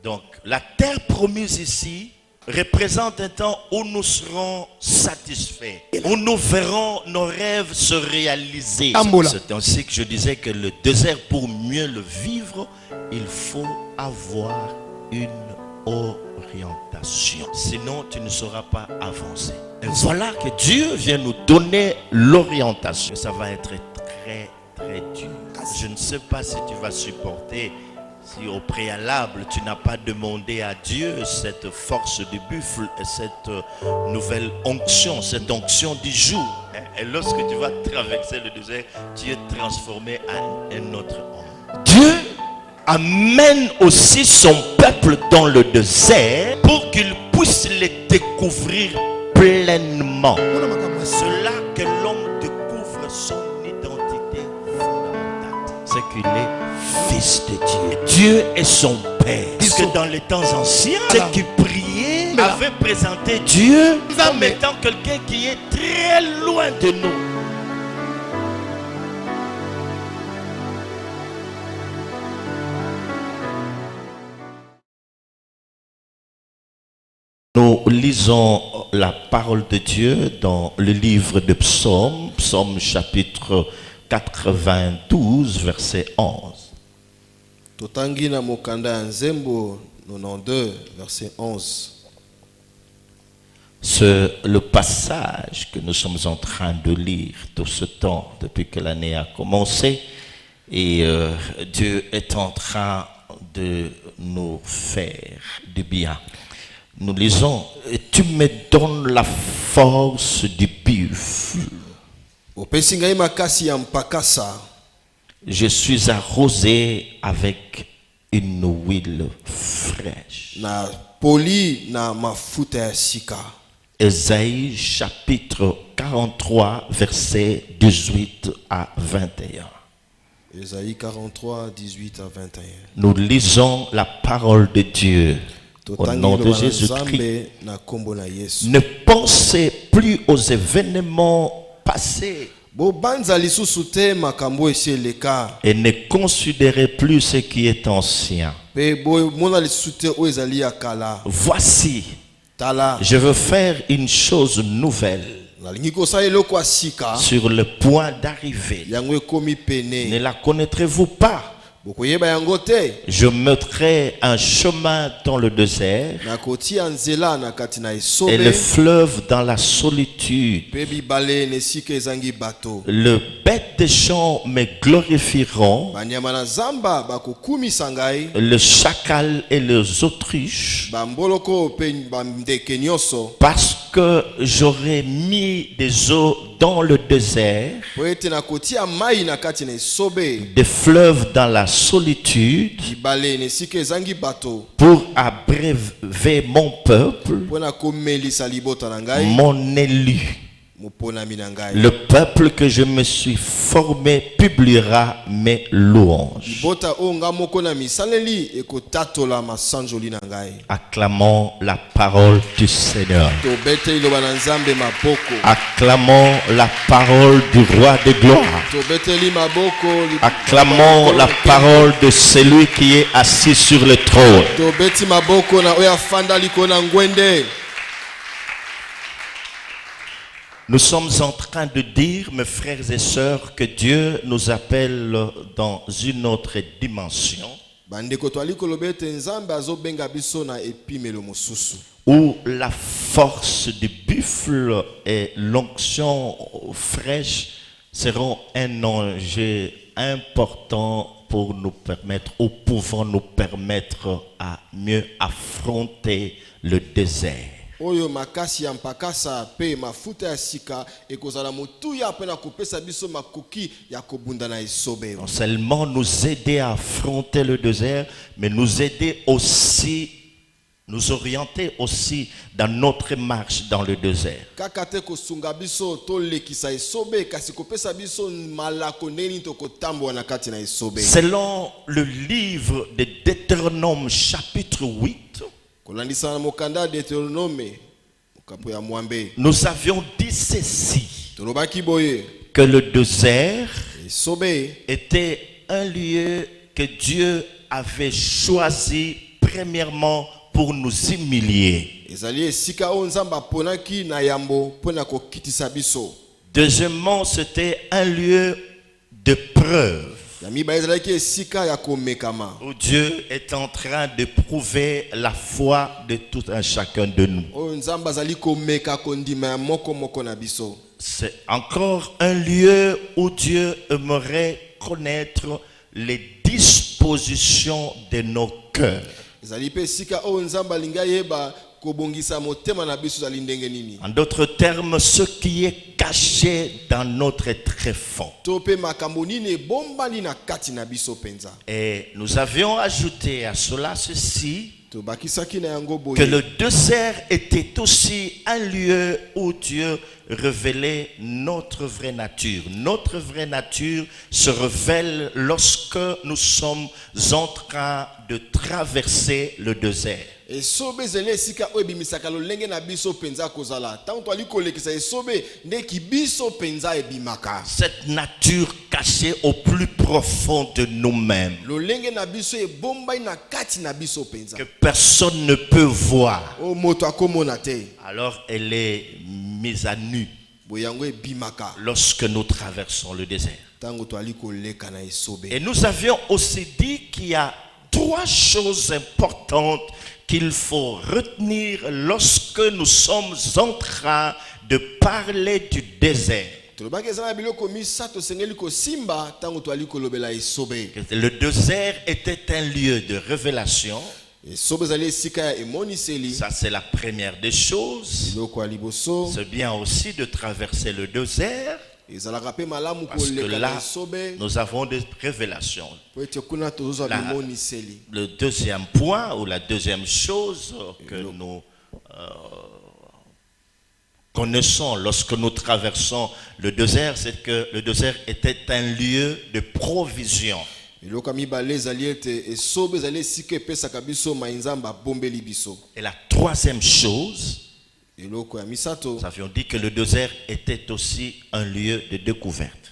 Donc, la terre promise ici représente un temps où nous serons satisfaits, où nous verrons nos rêves se réaliser. C'est ainsi que je disais que le désert, pour mieux le vivre, il faut avoir une orientation. Sinon, tu ne sauras pas avancer. Et voilà que Dieu vient nous donner l'orientation. Ça va être très, très dur. Je ne sais pas si tu vas supporter. Si au préalable, tu n'as pas demandé à Dieu cette force du buffle, cette nouvelle onction, cette onction du jour. Et lorsque tu vas traverser le désert, tu es transformé en un autre homme. Dieu amène aussi son peuple dans le désert pour qu'il puisse les découvrir pleinement. C'est là que l'homme découvre son identité fondamentale. C'est qu'il est fils de Dieu. Dieu est son Père. Puisque dans les temps anciens, ceux qui priaient avaient présenté Dieu comme étant quelqu'un qui est très loin de nous. Nous lisons la parole de Dieu dans le livre de Psaume, Psaume chapitre 92, verset 11. Totangi na mokanda ya Nzembo 92 verset 11. C'est le passage que nous sommes en train de lire tout ce temps depuis que l'année a commencé et Dieu est en train de nous faire du bien. Nous lisons, tu me donnes la force du buffle. Opesi ngai makasi ya mpakasa. Je suis arrosé avec une huile fraîche. Na poli na mafuta ya sika. Ésaïe chapitre 43 versets 18 à 21. Ésaïe 43 18 à 21. Nous lisons la parole de Dieu au nom de Jésus-Christ. Ne pensez plus aux événements passés. Et ne considérez plus ce qui est ancien. Voici, je veux faire une chose nouvelle. Sur le point d'arriver. Ne la connaîtrez-vous pas? Je mettrai un chemin dans le désert et le fleuve dans la solitude. Le bête des champs me glorifieront, le chacal et les autruches, parce que j'aurai mis des eaux dans le désert, des fleuves dans la solitude, pour abreuver mon peuple, mon élu. Le peuple que je me suis formé publiera mes louanges. Acclamons la parole du Seigneur. Acclamons la parole du roi de gloire. Acclamons la parole de celui qui est assis sur le trône. Nous sommes en train de dire, mes frères et sœurs, que Dieu nous appelle dans une autre dimension où la force du buffle et l'onction fraîche seront un enjeu important pour nous permettre, ou pouvant nous permettre à mieux affronter le désert. Oyo makasi ya mpakasa pe mafuta ya sika ekozala motuya pe na kopesa biso makoki ya kobunda na esobe. Non seulement nous aider à affronter le désert, mais nous aider aussi, nous orienter aussi dans notre marche dans le désert. Kakate kosunga biso to lekisa esobe kasi kopesa biso malako neni to kotambo na kati na esobe. Selon le livre de Deutéronome chapitre 8, nous avions dit ceci, que le désert était un lieu que Dieu avait choisi premièrement pour nous humilier. ezali esika oyo nzambe aponaki na yambo mpona kokitisa biso. Deuxièmement, c'était un lieu de preuve ya mibale ezalaki esika ya komekama où Dieu est en train de prouver la foi de tout un chacun de nous. oyo nzambe azali komeka kondima ya moko moko na biso. C'est encore un lieu où Dieu aimerait connaître les dispositions de nos cœurs. ezali pe esika oyo nzambe alingi ayeba kobongisa motema na biso ezali ndenge nini. En d'autres termes, ce qui est caché dans notre tréfonds. to pe makambo nini ebombani na kati na biso penza. Et nous avions ajouté à cela ceci, tobakisaki na yango que boye le désert était aussi un lieu où Dieu révélait notre vraie nature. Notre vraie nature se révèle lorsque nous sommes en train de traverser le désert. esobe ezali esika oyo ebimisaka lolenge na biso penza kozala ntango twali kolekisa esobe ndeki biso penza ebimaka. Cette nature cachée au plus profond de nous-mêmes, lolenge na biso ebombani na kati na biso penza que personne ne peut voir. oyo moto akomona te. Alors elle est mise à nu boye yango ebimaka lorsque nous traversons le désert. ntango twali koleka na esobe. Et nous avions aussi dit qu'il y a trois choses importantes qu'il faut retenir lorsque nous sommes en train de parler du désert. tolobaki eza na biloko misato tosengeli kosimba ntango twali kolobela esobe. Le désert était un lieu de révélation. esobe ezali esika ya emoniseli. Ça, c'est la première des choses. biloko ya liboso C'est bien aussi de traverser le désert, ezalaka pe malamu parce que koleka là, na esobe nous avons des révélations. po ete kuna tozozwa Là. bimoniseli. Le deuxième point, ou la deuxième chose que nous connaissons lorsque nous traversons le désert, c'est que le désert était un lieu de provision. biloko ya mibale ezali ete esobe ezali esika epesaka biso mai nzambe abombeli biso. Et la troisième chose, eloko ya misato nous avions dit que le désert était aussi un lieu de découverte.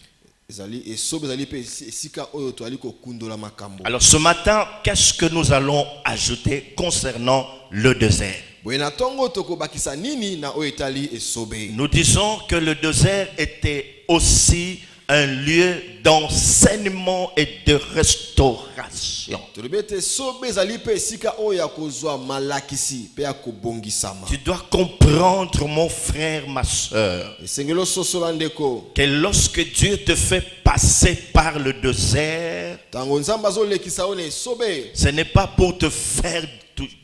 ezali esobe ezali pe esika oyo toali kokundola makambo. Alors ce matin, qu'est-ce que nous allons ajouter concernant le désert? boye na ntongo tokobakisa nini na oyo etali esobe. Nous disons que le désert était aussi un lieu d'enseignement et de restauration. tolobi ete esobe ezali pe esika oyo ya kozwa malakisi pe ya kobongisama. Tu dois comprendre, mon frère, ma soeur, esengeli ososola ndeko que lorsque Dieu te fait passer par le désert, ntango nzambe azolekisa oyo na esobe ce n'est pas pour te faire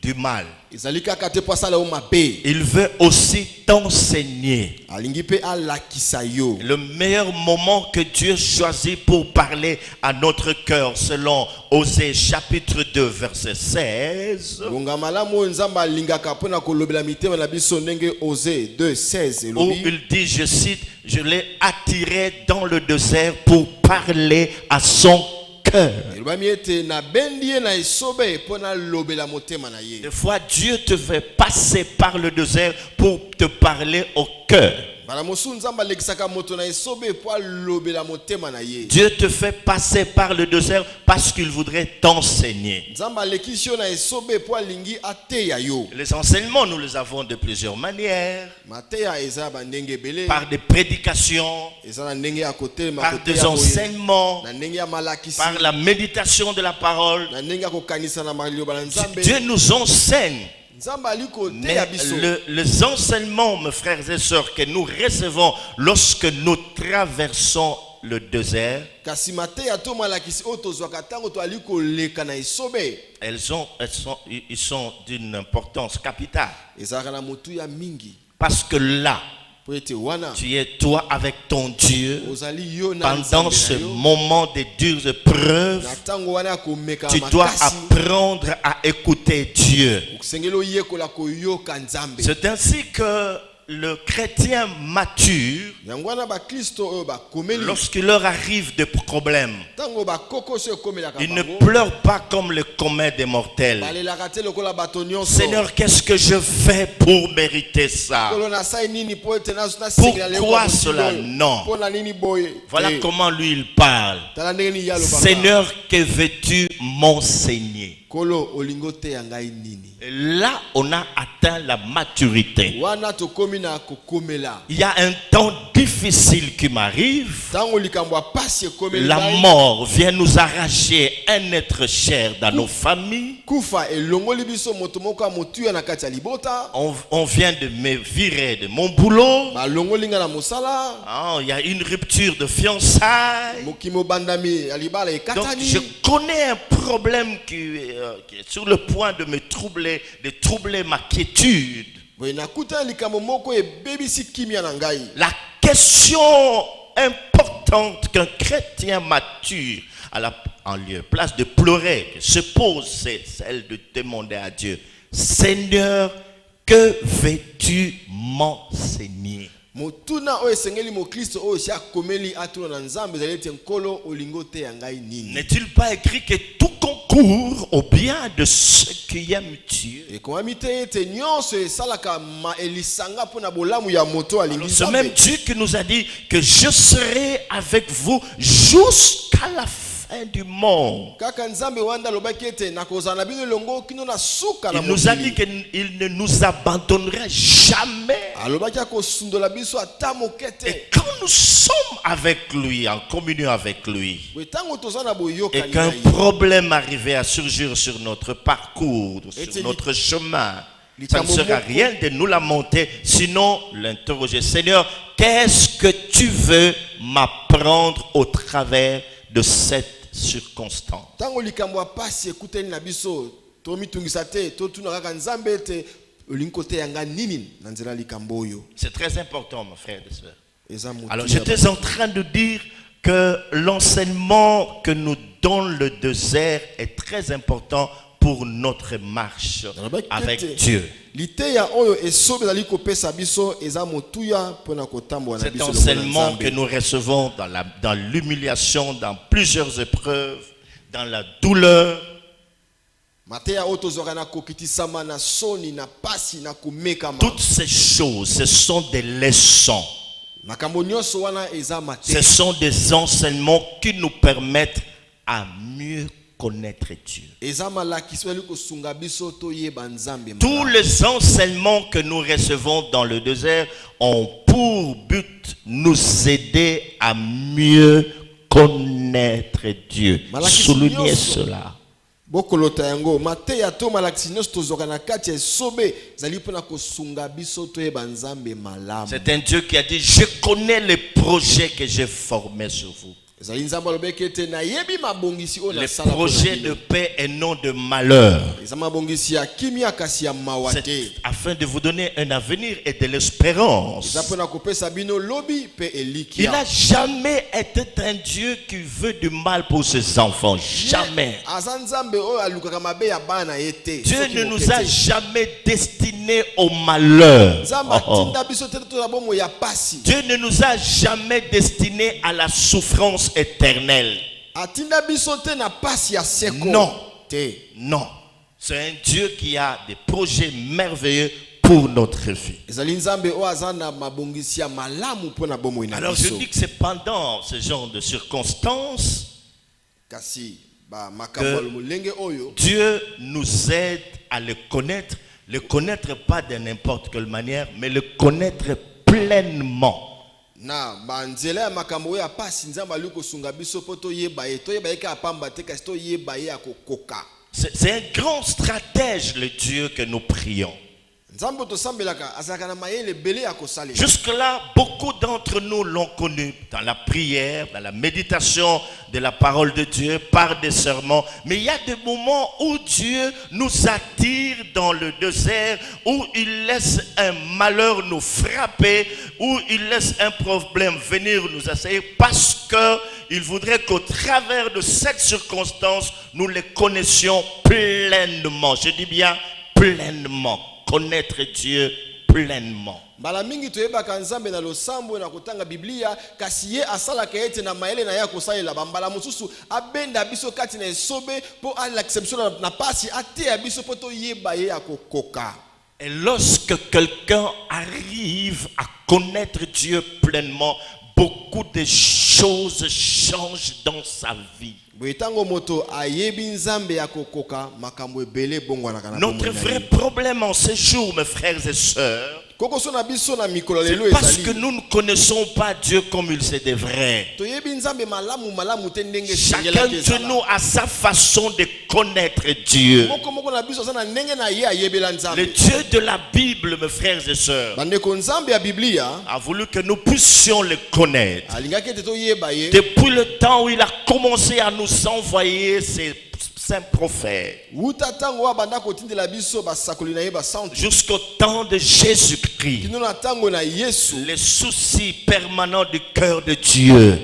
du mal. ezali kaka te po asala yo mabe. Il veut aussi t'enseigner. alingi pe alakisa yo. Le meilleur moment que Dieu choisit pour parler à notre cœur, selon Osée chapitre 2 verset 16, ngonga malamu oyo nzambe alingaka mpona kolobela mitema na biso ndenge Osée 2:16 où elobi il dit, je cite, je l'ai attiré dans le désert pour parler à son cœur. elobami ete nabendi ye na esobe mpona alobela motema na ye. Des fois, Dieu te fait passer par le désert pour te parler au cœur. mbala mosusu nzambe alekisaka moto na esobe mpo alobela motema na ye. Dieu te fait passer par le désert parce qu'il voudrait t'enseigner. nzambe alekisi yo na esobe mpo alingi ateya yo. Les enseignements, nous les avons de plusieurs manières. mateya eza ya bandenge ebele. Par des prédications, eza na ndenge ya kotelema par koteya des boye. enseignements, na ndenge ya malakisi. par la méditation de la parole. na ndenge ya kokanisa na maloba na nzambe. Dieu nous enseigne. nzambe ali Mais koteya biso. les enseignements, mes frères et sœurs, que nous recevons lorsque nous traversons le désert, kasi mateya to malakisi oyo tozwaka ntango toali koleka na esobe ils sont d'une importance capitale. ezalaka na motuya mingi Parce que là, po ete wana tu es toi avec ton Dieu. ozali yo na Pendant nzambe ce na yo. moment de dures épreuves, na ntango wana ya komeka tu dois makasi apprendre à écouter Dieu. okosengeli oyekola koyoka nzambe. C'est ainsi que le chrétien mature, yango wana bakristo oyo bakomeli lorsqu'il leur arrive des problèmes, ntango bakokoso ekomelaka ils ne bango pleurent pas comme les communs des mortels. balelaka te lokola bato nyonso. Seigneur, qu'est-ce que je fais pour mériter ça? kolo nasali nini po ete nasengela lelo Pourquoi kwa mokili cela? oyo? Non. Mpona nini boye? Voilà Te. comment lui il parle. tala ndenge nini ye alobaka. Seigneur, que veux-tu m'enseigner? Nkolo olingo te ya ngai nini. Et là, on a atteint la maturité. Wana tokomi na kokomela. Il y a un temps difficile qui m'arrive. Tango likambo pasi ekomeli. La mort vient nous arracher un être cher dans nos familles. Kufa elongoli biso moto moko motuya na kati ya libota. On vient de me virer de mon boulot. Ba longoli nga na mosala. Ah, il y a une rupture de fiançailles. Mokimo bandami ya libala Donc ekatani. je connais un problème qui est sur le point de me troubler, de troubler ma quiétude. La question importante qu'un chrétien mature en lieu place de pleurer se pose, c'est celle de demander à Dieu: Seigneur, que veux-tu m'enseigner? N'est-il pas écrit que tout concourt au bien de ceux qui aiment Dieu? Ce même Dieu qui nous a dit que je serai avec vous jusqu'à la fin du monde. Il nous a dit qu'il ne nous abandonnera jamais. Et quand nous sommes avec lui, en communion avec lui, et qu'un problème arrivait à surgir sur notre parcours, sur notre chemin, ça ne sera rien de nous lamenter, sinon l'interroger: Seigneur, qu'est-ce que tu veux m'apprendre au travers de cette circonstance? C'est très important, mon frère et soeur. Alors j'étais en train de dire que l'enseignement que nous donne le désert est très important pour notre marche avec Dieu. Cet enseignement que nous recevons dans l'humiliation, dans plusieurs épreuves, dans la douleur, toutes ces choses, ce sont des leçons. Ce sont des enseignements qui nous permettent à mieux connaître Dieu. Tous les enseignements que nous recevons dans le désert ont pour but nous aider à mieux connaître Dieu. Soulignez cela. C'est un Dieu qui a dit: je connais les projets que j'ai formés sur vous. Les projets de paix et non de malheur. C'est afin de vous donner un avenir et de l'espérance. Il n'a jamais été un Dieu qui veut du mal pour ses enfants. Jamais. Dieu ne nous a jamais destinés au malheur. Dieu ne nous a jamais destinés à la souffrance éternelle. Non. Non. C'est un Dieu qui a des projets merveilleux pour notre vie. Alors je dis que c'est pendant ce genre de circonstances que Dieu nous aide à le connaître pas de n'importe quelle manière, mais le connaître pleinement. C'est un grand stratège, le Dieu que nous prions. Jusque-là, beaucoup d'entre nous l'ont connu dans la prière, dans la méditation de la parole de Dieu, par des sermons. Mais il y a des moments où Dieu nous attire dans le désert, où il laisse un malheur nous frapper, où il laisse un problème venir nous assaillir, parce qu'il voudrait qu'au travers de cette circonstance, nous les connaissions pleinement. Je dis bien pleinement. Connaître Dieu pleinement. Et lorsque quelqu'un arrive à connaître Dieu pleinement, beaucoup de choses chose change dans sa vie. Notre vrai problème en ces jours, mes frères et sœurs, c'est parce que nous ne connaissons pas Dieu comme il se devrait. Chacun de nous a sa façon de connaître Dieu. Le Dieu de la Bible, mes frères et sœurs, a voulu que nous puissions le connaître. Depuis le temps où il a commencé à nous envoyer ses saint prophète, jusqu'au temps de Jésus-Christ, les soucis permanents du cœur de Dieu,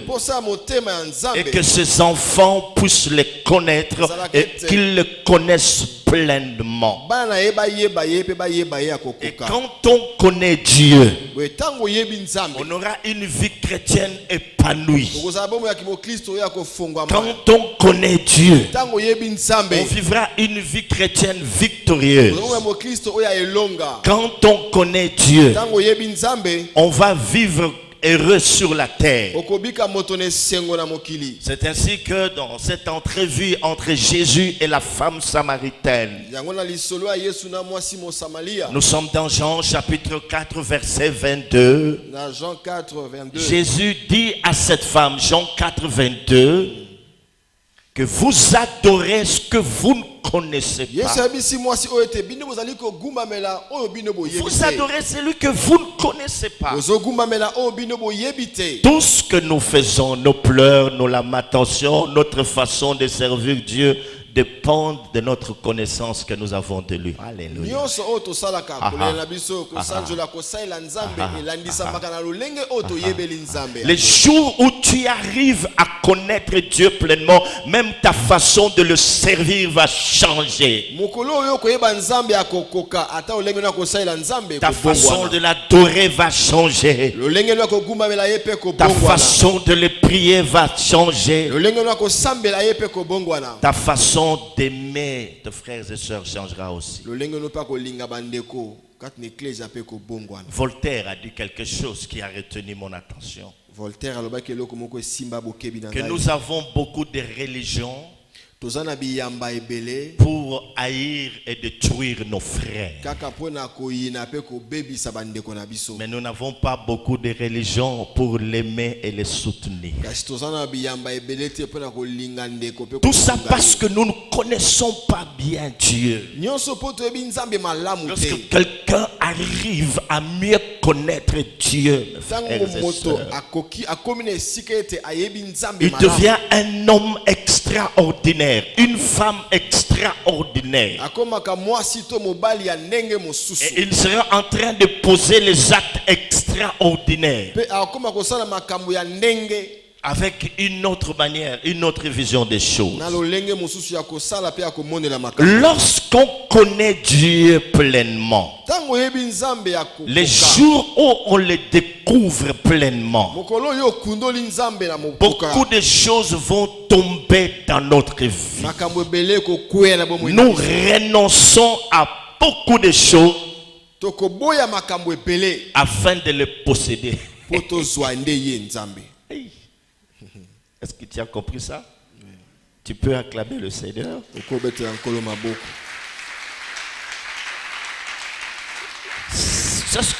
et que ses enfants puissent les connaître et qu'ils le connaissent pleinement. Et quand on connaît Dieu, on aura une vie chrétienne épanouie. Quand on connaît Dieu, on vivra une vie chrétienne victorieuse. Quand on connaît Dieu, on va vivre heureux sur la terre. C'est ainsi que dans cette entrevue entre Jésus et la femme samaritaine, nous sommes dans Jean chapitre 4 verset 22. Jésus dit à cette femme, Jean 4 22, que vous adorez ce que vous ne connaissez pas. Vous adorez celui que vous ne connaissez pas. Tout ce que nous faisons, nos pleurs, nos lamentations, notre façon de servir Dieu dépendent de notre connaissance que nous avons de lui. Alléluia. Les jours où tu arrives à connaître Dieu pleinement, même ta façon de le servir va changer. Ta façon de l'adorer va changer. Ta façon de le prier va changer. Ta façon d'aimer tes frères et sœurs changera aussi. Voltaire a dit quelque chose qui a retenu mon attention. Que nous avons beaucoup de religions pour haïr et détruire nos frères. Mais nous n'avons pas beaucoup de religions pour l'aimer et les soutenir. Tout ça parce que nous ne connaissons pas bien Dieu. Lorsque quelqu'un arrive à mieux connaître Dieu, il devient un homme extraordinaire, une femme extraordinaire. Et il sera en train de poser les actes extraordinaires avec une autre manière, une autre vision des choses. Lorsqu'on connaît Dieu pleinement, les jours où on le découvre pleinement, beaucoup de choses vont tomber dans notre vie. Nous renonçons à beaucoup de choses afin de les posséder. Est-ce que tu as compris ça? Oui. Tu peux acclamer le Seigneur. C'est ce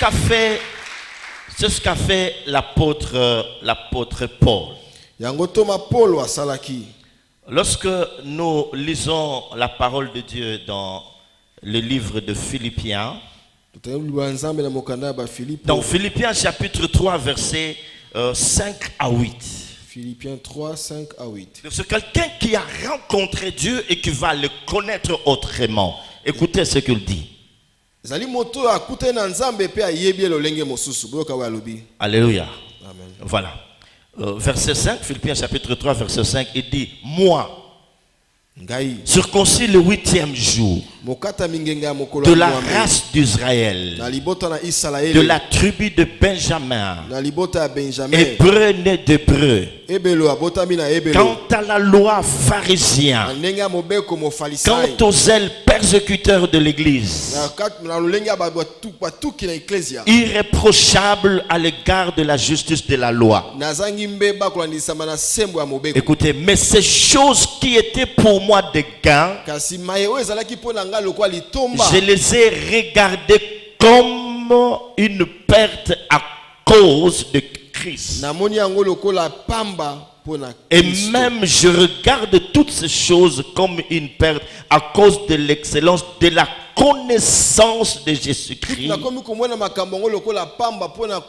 qu'a fait l'apôtre Paul. Lorsque nous lisons la parole de Dieu dans le livre de Philippiens, dans Philippiens chapitre 3 versets 5 à 8. Philippiens 3, 5 à 8. C'est quelqu'un qui a rencontré Dieu et qui va le connaître autrement. Écoutez ce qu'il dit. Alléluia. Amen. Voilà. Verset 5, Philippiens chapitre 3, verset 5, il dit, moi, circoncis le 8e jour, mokata mingenga ya mokolo de ya la Mwambe. race d'Israël, Na libota na de Israeli, la tribu de Benjamin, na libota ya Benjamin, hébreu né d'hébreu. ebelo abotami na ebelo. Quant à la loi pharisien, Na ndenge ya mobeko quant mofalisai, aux zèles persécuteurs de l'église, na lolenge ya batuki na eklesia, irréprochable à l'égard de la justice de la loi. nazangi mbeba kolandisama na sembo ya mobeko. Écoutez, mais ces choses qui étaient pour moi des gains, Kasi maye oyo ezalaki mpo na ngai lokola litomba, je les ai regardés comme une perte à cause de Christ. namoni yango lokola pamba mpo na Et Kristo. même je regarde toutes ces choses comme une perte à cause de l'excellence de la connaissance de Jésus-Christ, nakomi komona makambo yango lokola pamba mpo na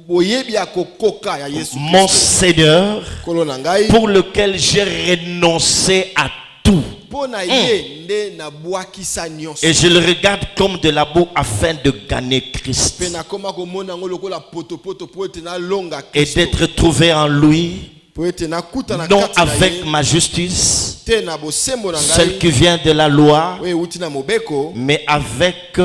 boyebi ya kokoka ya Yesu mon Kristo. Seigneur, Kolo na ngai, pour lequel j'ai renoncé à tout. mpo na ye nde nabwakisa nyonso. Et je le regarde comme de la boue afin de gagner Christ Mpe nakoma komona yango lokola potopoto po ete nalonga et Kristo. d'être trouvé en lui, Po ete nakuta na non kati na avec ye, ma justice, te na bosembo na celle ngai, qui vient de la loi, oyo euti na mobeko, mais avec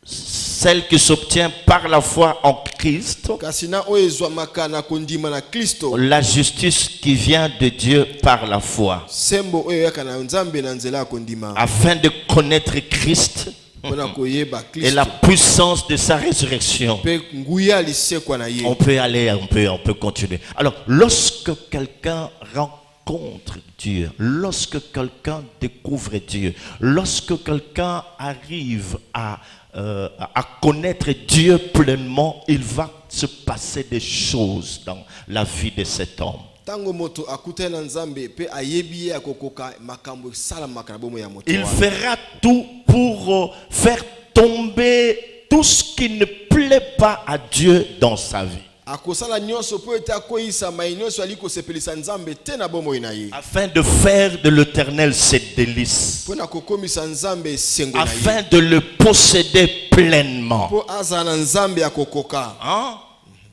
celle qui s'obtient par la foi en Christ, kasi na oyo ezwamaka na kondima na Kristo, la justice qui vient de Dieu par la foi, sembo oyo yaka na Nzambe na nzela ya kondima, afin de connaître Christ mpo na koyeba et la Kristo, puissance de sa résurrection. mpe nguya lisekwa na ye. On peut aller, on peut continuer. Alors, lorsque quelqu'un rencontre Dieu, lorsque quelqu'un découvre Dieu, lorsque quelqu'un arrive à connaître Dieu pleinement, il va se passer des choses dans la vie de cet homme. Tango moto akutana na Nzambe pe ayebi ye akokoka makambo esalamaka na bomo ya moto Il wana. fera tout pour faire tomber tout ce qui ne plaît pas à Dieu dans sa vie, Akosala nyonso po ete akoyisa mai nyonso ali kosepelisa Nzambe te na bomo na ye. afin de faire de l'Éternel ses délices, Po na kokomisa Nzambe esengo na ye. afin de le posséder pleinement. Po azala na Nzambe akokoka. Hein?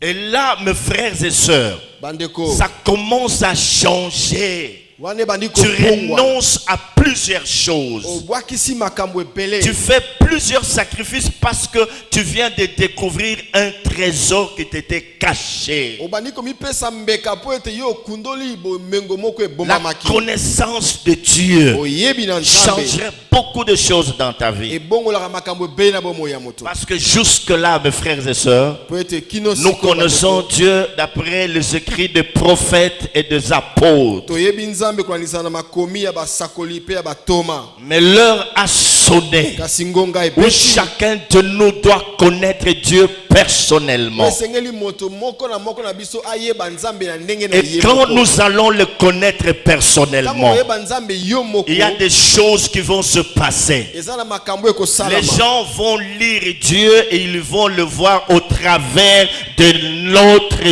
Et là, mes frères et sœurs, Bandeko, ça commence à changer. wane bandi Tu kopongwa. renonces à plusieurs choses. Obwakisi makambo epele. Tu fais plusieurs sacrifices parce que tu viens de découvrir un trésor qui t'était caché. Obandi komipesa mbeka po ete yo okundoli bomengo moko La ebomamaki. connaissance de Dieu Oyebi na Nzambe. changerait beaucoup de choses dans ta vie. Ebongolaka makambo ebele na bomo ya moto. Parce que jusque-là, mes frères et sœurs, Po ete kino nous siko connaissons bandeko, Dieu d'après les écrits des prophètes et des apôtres. toyebi Nzambe kolandisa na makomi ya basakoli pe ya batoma. Mais l'heure a sonné Kasi ngonga où ebeti. chacun de nous doit connaître Dieu personnellement. Esengeli moto moko na biso ayeba Nzambe na ndenge na Et ye quand moko. nous allons le connaître Tango personnellement, oyeba Nzambe yo moko. il y a des choses qui vont se passer. Eza na makambo Les ekosalama. gens vont lire Dieu et ils vont le voir au travers de notre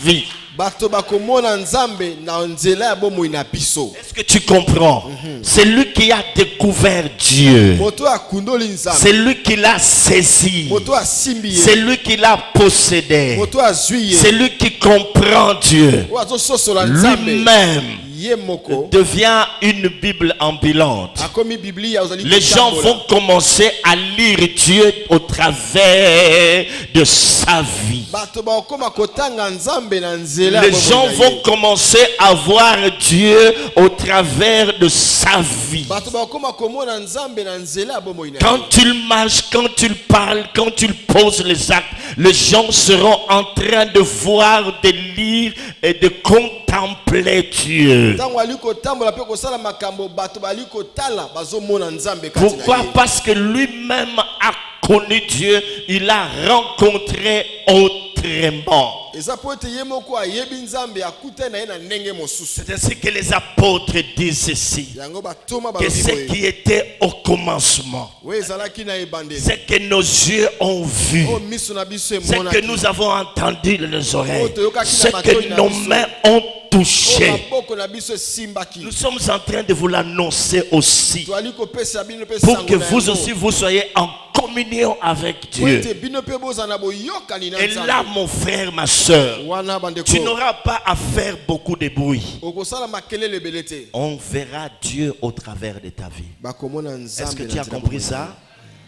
vie. Bato bakomona Nzambe na nzela ya bomoi na biso. Est-ce que tu comprends? C'est lui qui a découvert Dieu. Moto akundoli Nzambe. C'est lui qui l'a saisi. Moto asimbi ye. C'est lui qui l'a possédé. Moto azwi ye. C'est lui qui comprend Dieu. Oyo azososola Nzambe. Lui-même Ye moko. devient une Bible ambulante. Akomi Biblia ozali Les gens kotambola. vont commencer à lire Dieu au travers de sa vie. Bato bakoma kotanga Nzambe na nzela ya Les bomoi gens na ye. vont commencer à voir Dieu au travers de sa vie. Bato bakoma komona Nzambe na nzela ya bomoi na ye. Quand tu marches, quand tu parles, quand tu poses les actes, les gens seront en train de voir, de lire et de contempler Dieu. Tango ali kotambola pe kosala makambo bato bali kotala bazomona Nzambe kati na Pourquoi? ye. Parce que lui-même a connu Dieu, il a rencontré autrement. Eza po ete ye moko ayebi Nzambe akute na ye na ndenge mosusu. C'est ainsi que les apôtres disent ceci, Yango batoma que balobi ce boye. qui était au commencement, We ezalaki na ebandeli. c'est que nos yeux ont vu, O miso na biso c'est emonaki. que nous avons entendu les oreilles, Oh, toyokaki na c'est matoi que na nos biso. mains ont touché. maboko na biso simbaki. Nous sommes en train de vous l'annoncer aussi, Toali kopesa bino pe pour sango que na vous yango. aussi vous soyez en communion avec Dieu. Ete bino pe bozana boyokani na Et Nzambe. là, mon frère, ma soeur, Wana bandeko. tu n'auras pas à faire beaucoup de bruit. Okosala makelele belete. On verra Dieu au travers de ta vie. Bakomona Nzambe. Est-ce que na tu as nzela compris bomoi. ça?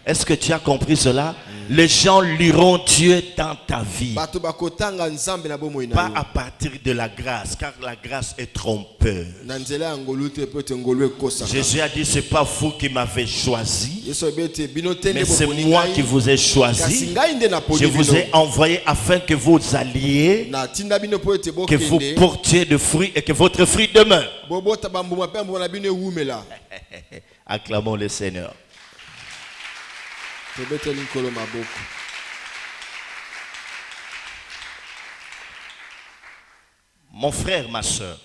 Est-ce que tu as compris cela? Les gens liront Dieu dans ta vie. Bato bakotanga Nzambe na bomoi na Pas yo. à partir de la grâce, car la grâce est trompeuse. Na nzela ya ngolu te pe te ngolu ekosaka. Jésus a dit, c'est pas vous qui m'avez choisi, Yesu bete bino tende mais c'est boponi moi ngai. qui vous ai Kasi choisi. ngai nde na Je poni vous bino. ai envoyé afin que vous alliez, Na tinda bino po ete que vous bokende. portiez de fruits et que votre fruit demeure. Bobota bambuma pe mbona bino ewumela. Acclamons le Seigneur. Tobeteli nkolo maboko. Mon frère, ma soeur,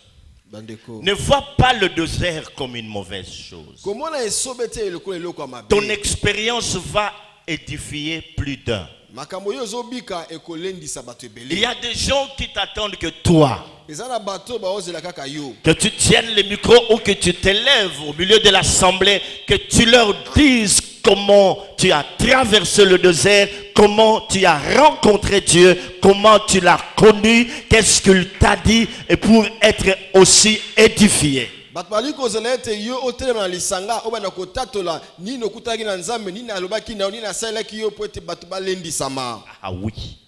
Bandeko. ne vois pas le désert comme une mauvaise chose. Komona esobete eloko eloko mabe. Ton expérience va édifier plus d'un. Makambo yo zobika ekolendisa bato Il ebele. y a des gens qui t'attendent que toi, Ezana bato baozela kaka yo. que tu tiennes le micro ou que tu t'élèves au milieu de l'assemblée, que tu leur dises comment tu as traversé le désert, comment tu as rencontré Dieu, comment tu l'as connu, qu'est-ce qu'il t'a dit, et pour être aussi édifié. Bato bali kozela ete yo otelema na lisanga obana kotatola nini okutaki na Nzambe nini alobaki na nini asalaki yo po ete bato balendisama. Ah oui.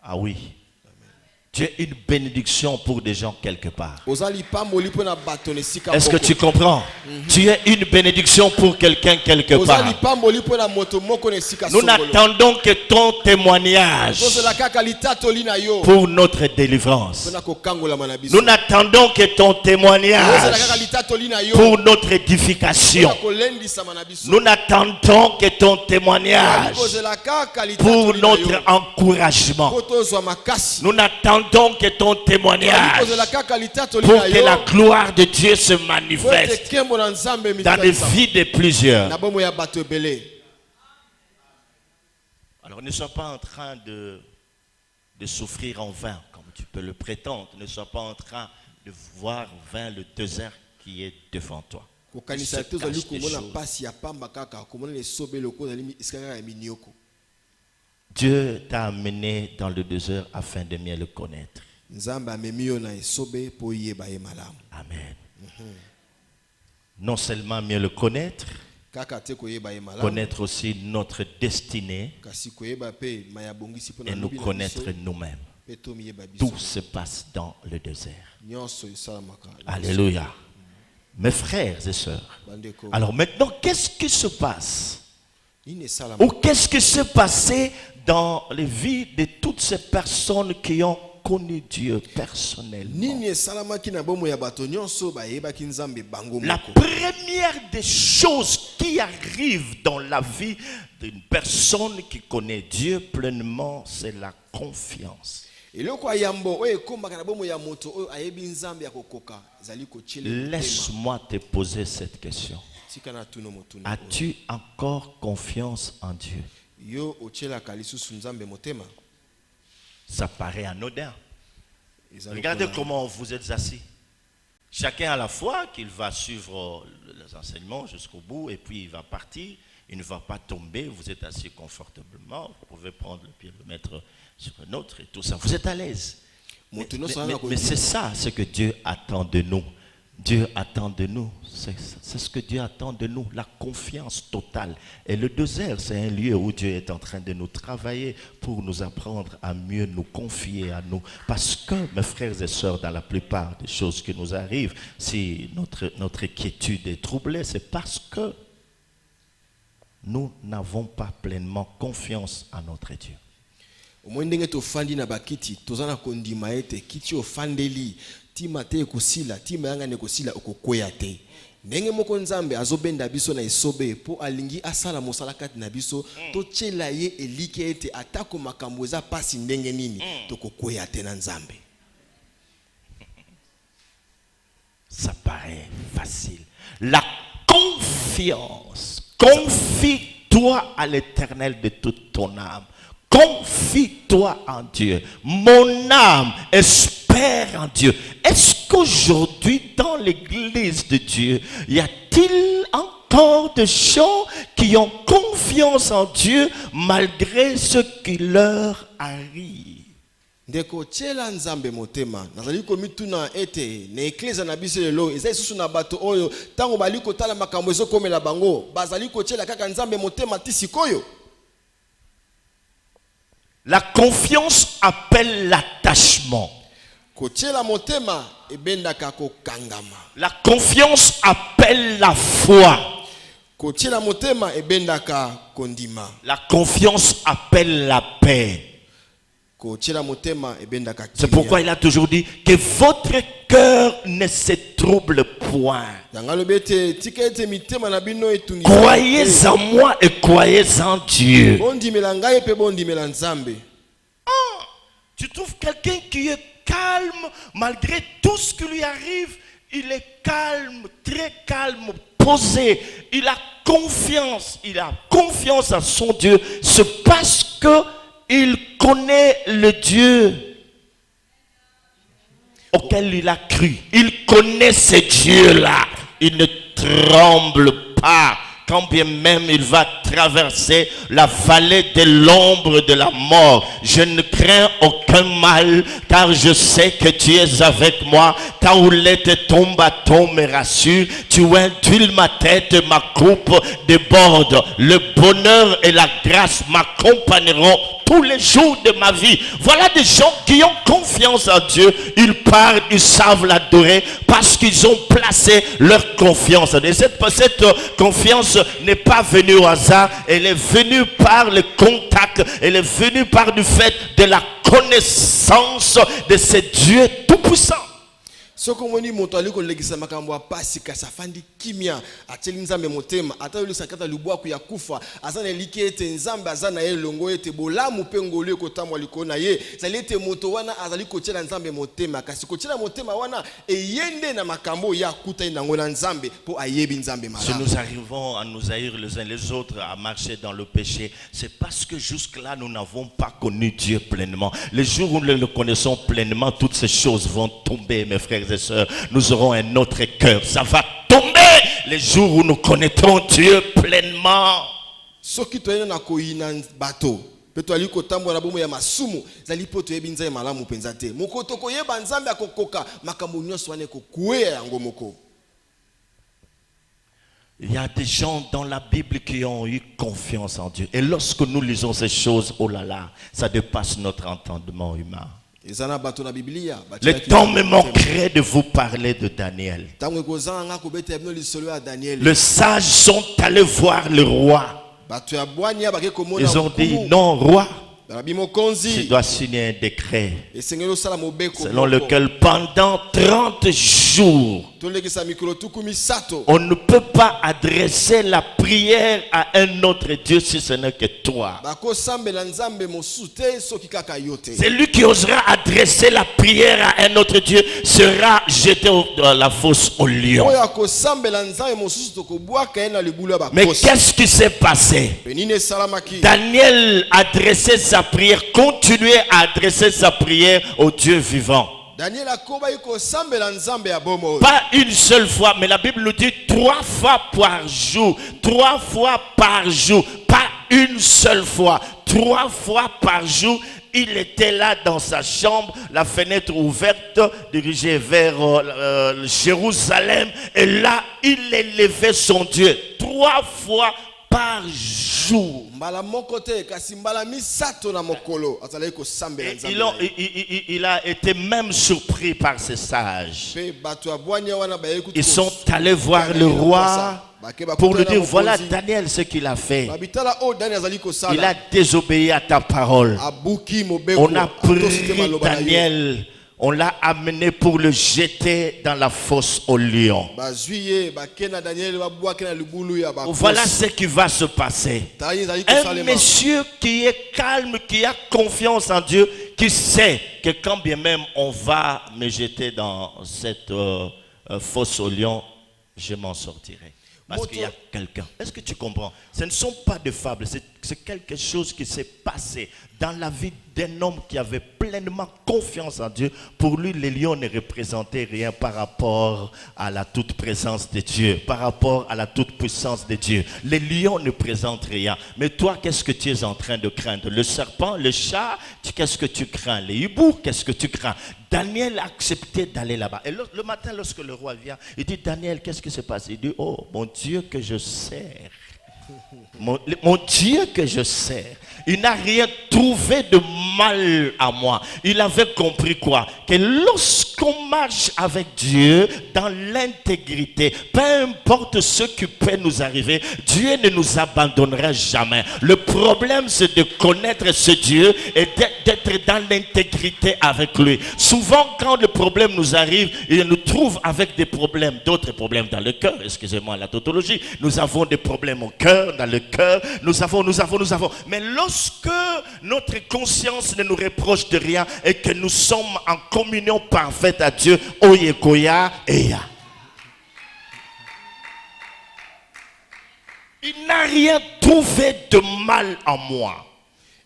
Ah oui. Tu es une bénédiction pour des gens quelque part. Ozali pamboli po na bato nesika. Est-ce que tu comprends? Tu es une bénédiction pour quelqu'un quelque Ozali part. pamboli po na moto moko nesika Nous songolo. n'attendons que ton témoignage Kozela kaka litatoli na yo. pour notre délivrance. Pona kokangola mana biso. Nous n'attendons que ton Ozela kaka témoignage litatoli na yo. pour notre édification. Pona kolendisa mana biso. Nous n'attendons que ton témoignage Kozela kaka pour litatoli na yo. notre encouragement. Po tozwa makasi. Nous n'attendons que ton témoignage Kozela kaka litatoli pour na que yo. la gloire de Dieu se Po ete manifeste kembo na Nzambe dans les mitalisa. vies de plusieurs. Na bomo ya bato ebele. Alors ne sois pas en train de souffrir en vain, comme tu peux le prétendre. Ne sois pas en train de voir en vain le désert qui est devant toi. Kokanisa Se te ozali cache des komona choses. pasi ya pamba kaka komona lesobe loko ozali esika kaka ya minioko. Dieu t'a amené dans le désert afin de mieux le connaître. Nzambe amemi yo na esobe po yeba ye malamu. Amen. Non seulement mieux le connaître, Kaka te koyeba ye malamu. connaître aussi notre destinée Kasi koyeba pe maya bongisi po na et nous lobi na connaître biso, nous-mêmes. pe to miyeba biso. Tout se passe dans le désert. Nyonso esalamaka. Alléluia. Mes frères et sœurs. Bandeko. Alors maintenant, qu'est-ce qui se passe? Nini esalamaka. Ou qu'est-ce qui s'est passé dans les vies de toutes ces personnes qui ont connu Dieu personnellement? Nini esalamaki na bomo ya bato nyonso bayebaki Nzambe bango La moko. première des choses qui arrive dans la vie d'une personne qui connaît Dieu pleinement, c'est la confiance. Eloko ayambo oyo ekombaka na bomo ya moto oyo ayebi Nzambe ya kokoka ezali kochile. Laisse-moi te poser cette question. Tika na tuno motuna. As-tu encore confiance en Dieu? Yo ochelaka lisusu Nzambe motema. Ça paraît anodin. Ezali Regardez kona- comment vous êtes assis. Chacun à la fois qu'il va suivre les enseignements jusqu'au bout et puis il va partir. Il ne va pas tomber. Vous êtes assis confortablement. Vous pouvez prendre le pied, le mettre sur un autre et tout ça. Vous êtes à l'aise. Mais, mais c'est ça ce que Dieu attend de nous. Dieu attend de nous. C'est ce que Dieu attend de nous. La confiance totale. Et le désert, c'est un lieu où Dieu est en train de nous travailler pour nous apprendre à mieux nous confier à nous. Parce que, mes frères et sœurs, dans la plupart des choses qui nous arrivent, si notre quiétude est troublée, c'est parce que nous n'avons pas pleinement confiance en notre Dieu. Omoi ndenge tofandi na bakiti toza na kondima ete kiti ofandeli tima te ekosila tima yanga ne kosila okokwea te. Ndenge moko Nzambe azobenda biso na esobe po alingi asala mosala kati na biso tochela ye elike ete atako makambo eza pasi ndenge nini tokokwea te na Nzambe. Ça paraît facile. La confiance. Confie-toi à l'Éternel de toute ton âme. Confie-toi en Dieu. Mon âme, esprit espèrent en Dieu. Est-ce qu'aujourd'hui, dans l'église de Dieu, y a-t-il encore des gens qui ont confiance en Dieu malgré ce qui leur arrive? Ndeko tshela nzambe motema nazali komituna ete na eklezia na biso lelo ezali susu na bato oyo tango bali kotala makambo ezokomela bango bazali kotshela kaka nzambe motema ti sikoyo. La confiance appelle l'attachement. Kotshela motema ebendaka kokangama. La confiance appelle la foi. Kotshela motema ebendaka kondima. La confiance appelle la paix. C'est pourquoi il a toujours dit que votre cœur ne se trouble point. Croyez en moi et croyez en Dieu. Tu trouves quelqu'un qui est calme malgré tout ce qui lui arrive. Il est calme, très calme, posé. Il a confiance à son Dieu. C'est parce que il connaît le Dieu auquel il a cru. Il connaît ce Dieu-là. Il ne tremble pas. Quand bien même il va traverser la vallée de l'ombre de la mort, je ne crains aucun mal, car je sais que tu es avec moi. Ta houlette et ton bâton me rassurent. Tu induis ma tête, ma coupe déborde. Le bonheur et la grâce m'accompagneront tous les jours de ma vie. Voilà des gens qui ont confiance en Dieu. Ils parlent, ils savent l'adorer parce qu'ils ont placé leur confiance. Et cette confiance n'est pas venue au hasard. Elle est venue par le contact. Elle est venue par le fait de la connaissance de ce Dieu tout-puissant. Sokomoni moto aliko legisa makambo pasi kasafandi kimia ateli nzambe motema atali sakata lubwa ku yakufa azana likete nzambe azana ye longo ete bolamu pengolo kotamwa likona ye zalete moto wana azali kochela nzambe motema kasi kochela motema wana eyende na makambo ya kuta inango na nzambe po ayebi nzambe mala. Si nous arrivons à nous haïr les uns les autres, à marcher dans le péché, c'est parce que jusque-là nous n'avons pas connu Dieu pleinement. Les jours où nous le connaissons pleinement, toutes ces choses vont tomber, mes frères et sœurs. Nous aurons un autre cœur. Ça va tomber les jours où nous connaîtrons Dieu pleinement. Soki toyena na koina bato peto aliko tambwa na bomo ya masumu zali poto yebinza malamu penza te mokoto koyeba nzambe akokoka makambo nyonso wane ko kuea yango moko. Il y a des gens dans la Bible qui ont eu confiance en Dieu. Et lorsque nous lisons ces choses, oh là là, ça dépasse notre entendement humain. Le temps me manquerait de vous parler de Daniel. Les sages sont allés voir le roi. Ils ont dit, non, roi, tu dois signer un décret selon lequel pendant 30 jours, on ne peut pas adresser la prière à un autre Dieu si ce n'est que toi. Celui qui osera adresser la prière à un autre Dieu sera jeté dans la fosse au lion. Mais qu'est-ce qui s'est passé? Daniel adressait sa prière, continuait à adresser sa prière au Dieu vivant. Pas une seule fois, mais la Bible nous dit 3 fois par jour. 3 fois par jour. Pas une seule fois. 3 fois par jour. Il était là dans sa chambre, la fenêtre ouverte, dirigée vers Jérusalem. Et là, il élevait son Dieu 3 fois par jour. Il a été même surpris par ces sages. Ils sont allés voir le roi pour lui dire, voilà Daniel ce qu'il a fait. Il a désobéi à ta parole. On a pris Daniel, on l'a amené pour le jeter dans la fosse au lion. Voilà ce qui va se passer. Un monsieur qui est calme, qui a confiance en Dieu, qui sait que quand bien même on va me jeter dans cette fosse au lion, je m'en sortirai. Parce qu'il y a quelqu'un. Est-ce que tu comprends? Ce ne sont pas des fables, c'est quelque chose qui s'est passé dans la vie d'un homme qui avait pleinement confiance en Dieu. Pour lui, les lions ne représentaient rien par rapport à la toute présence de Dieu, par rapport à la toute puissance de Dieu. Les lions ne présentent rien. Mais toi, qu'est-ce que tu es en train de craindre? Le serpent, le chat, qu'est-ce que tu crains? Les hiboux, qu'est-ce que tu crains? Daniel a accepté d'aller là-bas. Et le matin, lorsque le roi vient, il dit, Daniel, qu'est-ce qui se passe? Il dit, oh, mon Dieu que je sers. Mon Dieu que je sers, il n'a rien trouvé de mal à moi. Il avait compris quoi? Que lorsqu'on marche avec Dieu dans l'intégrité, peu importe ce qui peut nous arriver, Dieu ne nous abandonnera jamais. Le problème, c'est de connaître ce Dieu et d'être dans l'intégrité avec lui. Souvent, quand le problème nous arrive, il nous trouve avec des problèmes, d'autres problèmes dans le cœur. Excusez-moi la tautologie. Nous avons des problèmes au cœur, dans le cœur. Nous avons. Mais lorsque notre conscience ne nous reproche de rien et que nous sommes en communion parfaite à Dieu, Oyekoya Eya. Il n'a rien trouvé de mal en moi.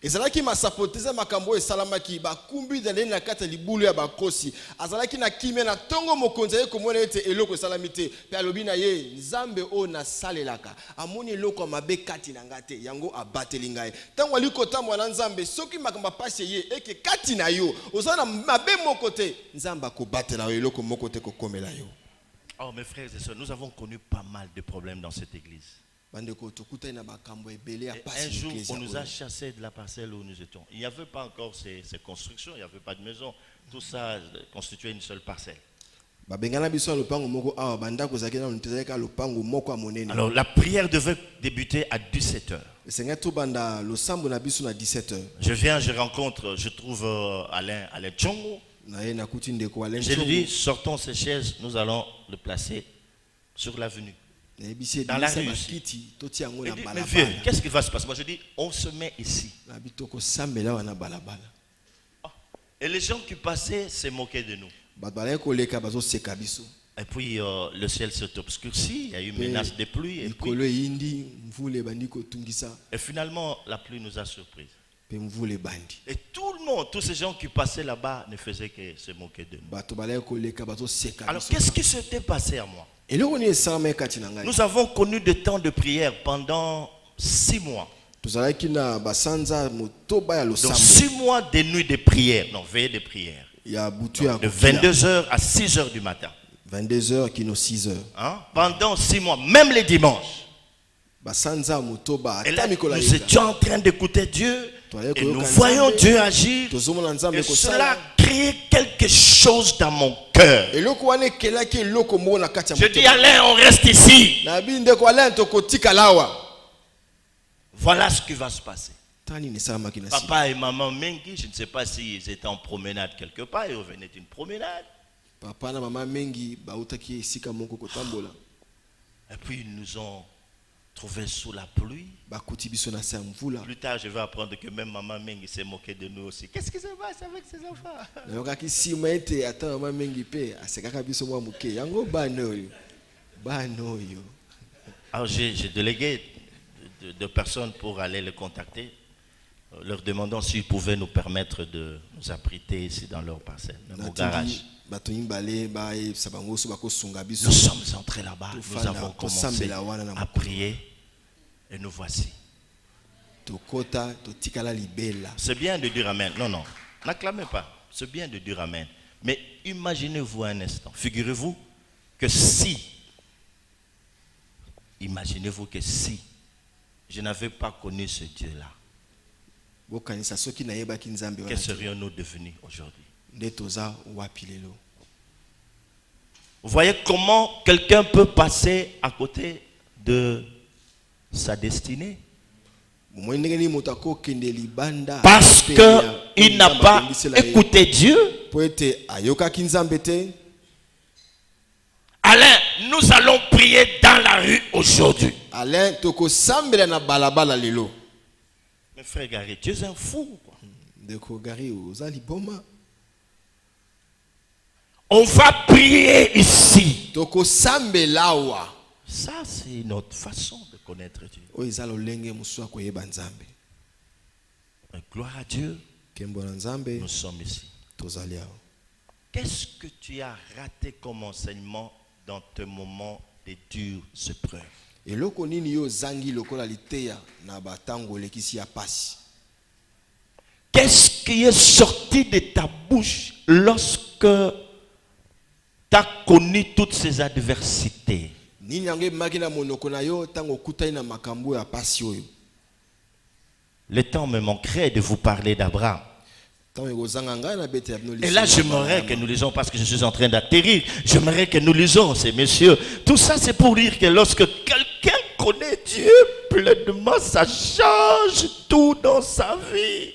ezalaki masapoteza makambo esalamaki bakumbi dale na kata libulu ya bakosi azalaki na kimia na tongo mokonzi ye komona ete eloko esalami te pe alobi na ye nzambe o na salelaka amoni eloko ya mabe kati na ngate yango abateli ngai tango ali kotambola na nzambe soki makambo pasi ye eke kati na yo ozala na mabe moko te nzambe akobatela yo eloko moko te kokomela yo. Oh mes frères et sœurs, nous avons connu pas mal de problèmes dans cette église. Un jour, on nous a chassés de la parcelle où nous étions. Il n'y avait pas encore ces constructions, il n'y avait pas de maison. Tout ça constituait une seule parcelle. Alors la prière devait débuter à 17h. Je viens, je rencontre, je trouve Alain Tchongo. Je lui dis, sortons ces chaises, nous allons le placer sur l'avenue. Dans la rue. Il dit, mais vieux, qu'est-ce qui va se passer? Moi je dis, on se met ici. Et les gens qui passaient se moquaient de nous. Et puis le ciel s'est obscurci, il y a eu menace de pluie. Et finalement, la pluie nous a surpris. Et tout le monde, tous ces gens qui passaient là-bas ne faisaient que se moquer de nous. Alors qu'est-ce qui s'était passé à moi? Nous avons connu des temps de prière pendant 6 mois. Donc 6 mois de nuits de prière, non, veillée de prière. De 22h à 6h du matin. 22h qui nous 6h. Hein? Pendant 6 mois, même les dimanches. Et là, nous étions en train d'écouter Dieu. Et nous voyons Dieu agir. Et cela crée quelque chose dans mon cœur. Je dis, Alain, on reste ici. Voilà ce qui va se passer. Papa et maman Mengi, je ne sais pas s'ils étaient en promenade quelque part. Ils revenaient d'une promenade. Papa et maman Mengi, et puis ils nous ont trouvés sous la pluie. Plus tard, je vais apprendre que même maman Mengi s'est moquée de nous aussi. Qu'est-ce qui se passe avec ces enfants? Alors j'ai délégué de personnes pour aller les contacter, leur demandant s'ils pouvaient nous permettre de nous abriter ici dans leur parcelle, dans au garage. Nous sommes entrés là-bas, nous avons commencé à prier et nous voici. C'est bien de dire amen. Non, n'acclamez pas. C'est bien de dire amen. Mais imaginez-vous un instant. Figurez-vous que si je n'avais pas connu ce Dieu-là, que serions-nous devenus aujourd'hui? Vous voyez comment quelqu'un peut passer à côté de sa destinée? Parce qu'il n'a pas écouté Dieu. Alain, nous allons prier dans la rue aujourd'hui. Mais frère Gary, tu es un fou. On va prier ici. Ça, c'est notre façon de connaître Dieu. Gloire à Dieu. Nkembo na Nzambe nous sommes ici. tozali awa. Qu'est-ce que tu as raté comme enseignement dans tes moments de dures épreuves? Eloko nini yo zangi lokola liteya na batango lekisi ya pasi? Qu'est-ce qui est sorti de ta bouche lorsque tu as connu toutes ces adversités? Nini yango emaki na monoko na yo tango okutani na makambo ya pasi oyo? Le temps me manquerait de vous parler d'Abraham. Et là, j'aimerais que nous lisons, parce que je suis en train d'atterrir, j'aimerais que nous lisons ces messieurs. Tout ça, c'est pour dire que lorsque quelqu'un connaît Dieu pleinement, ça change tout dans sa vie.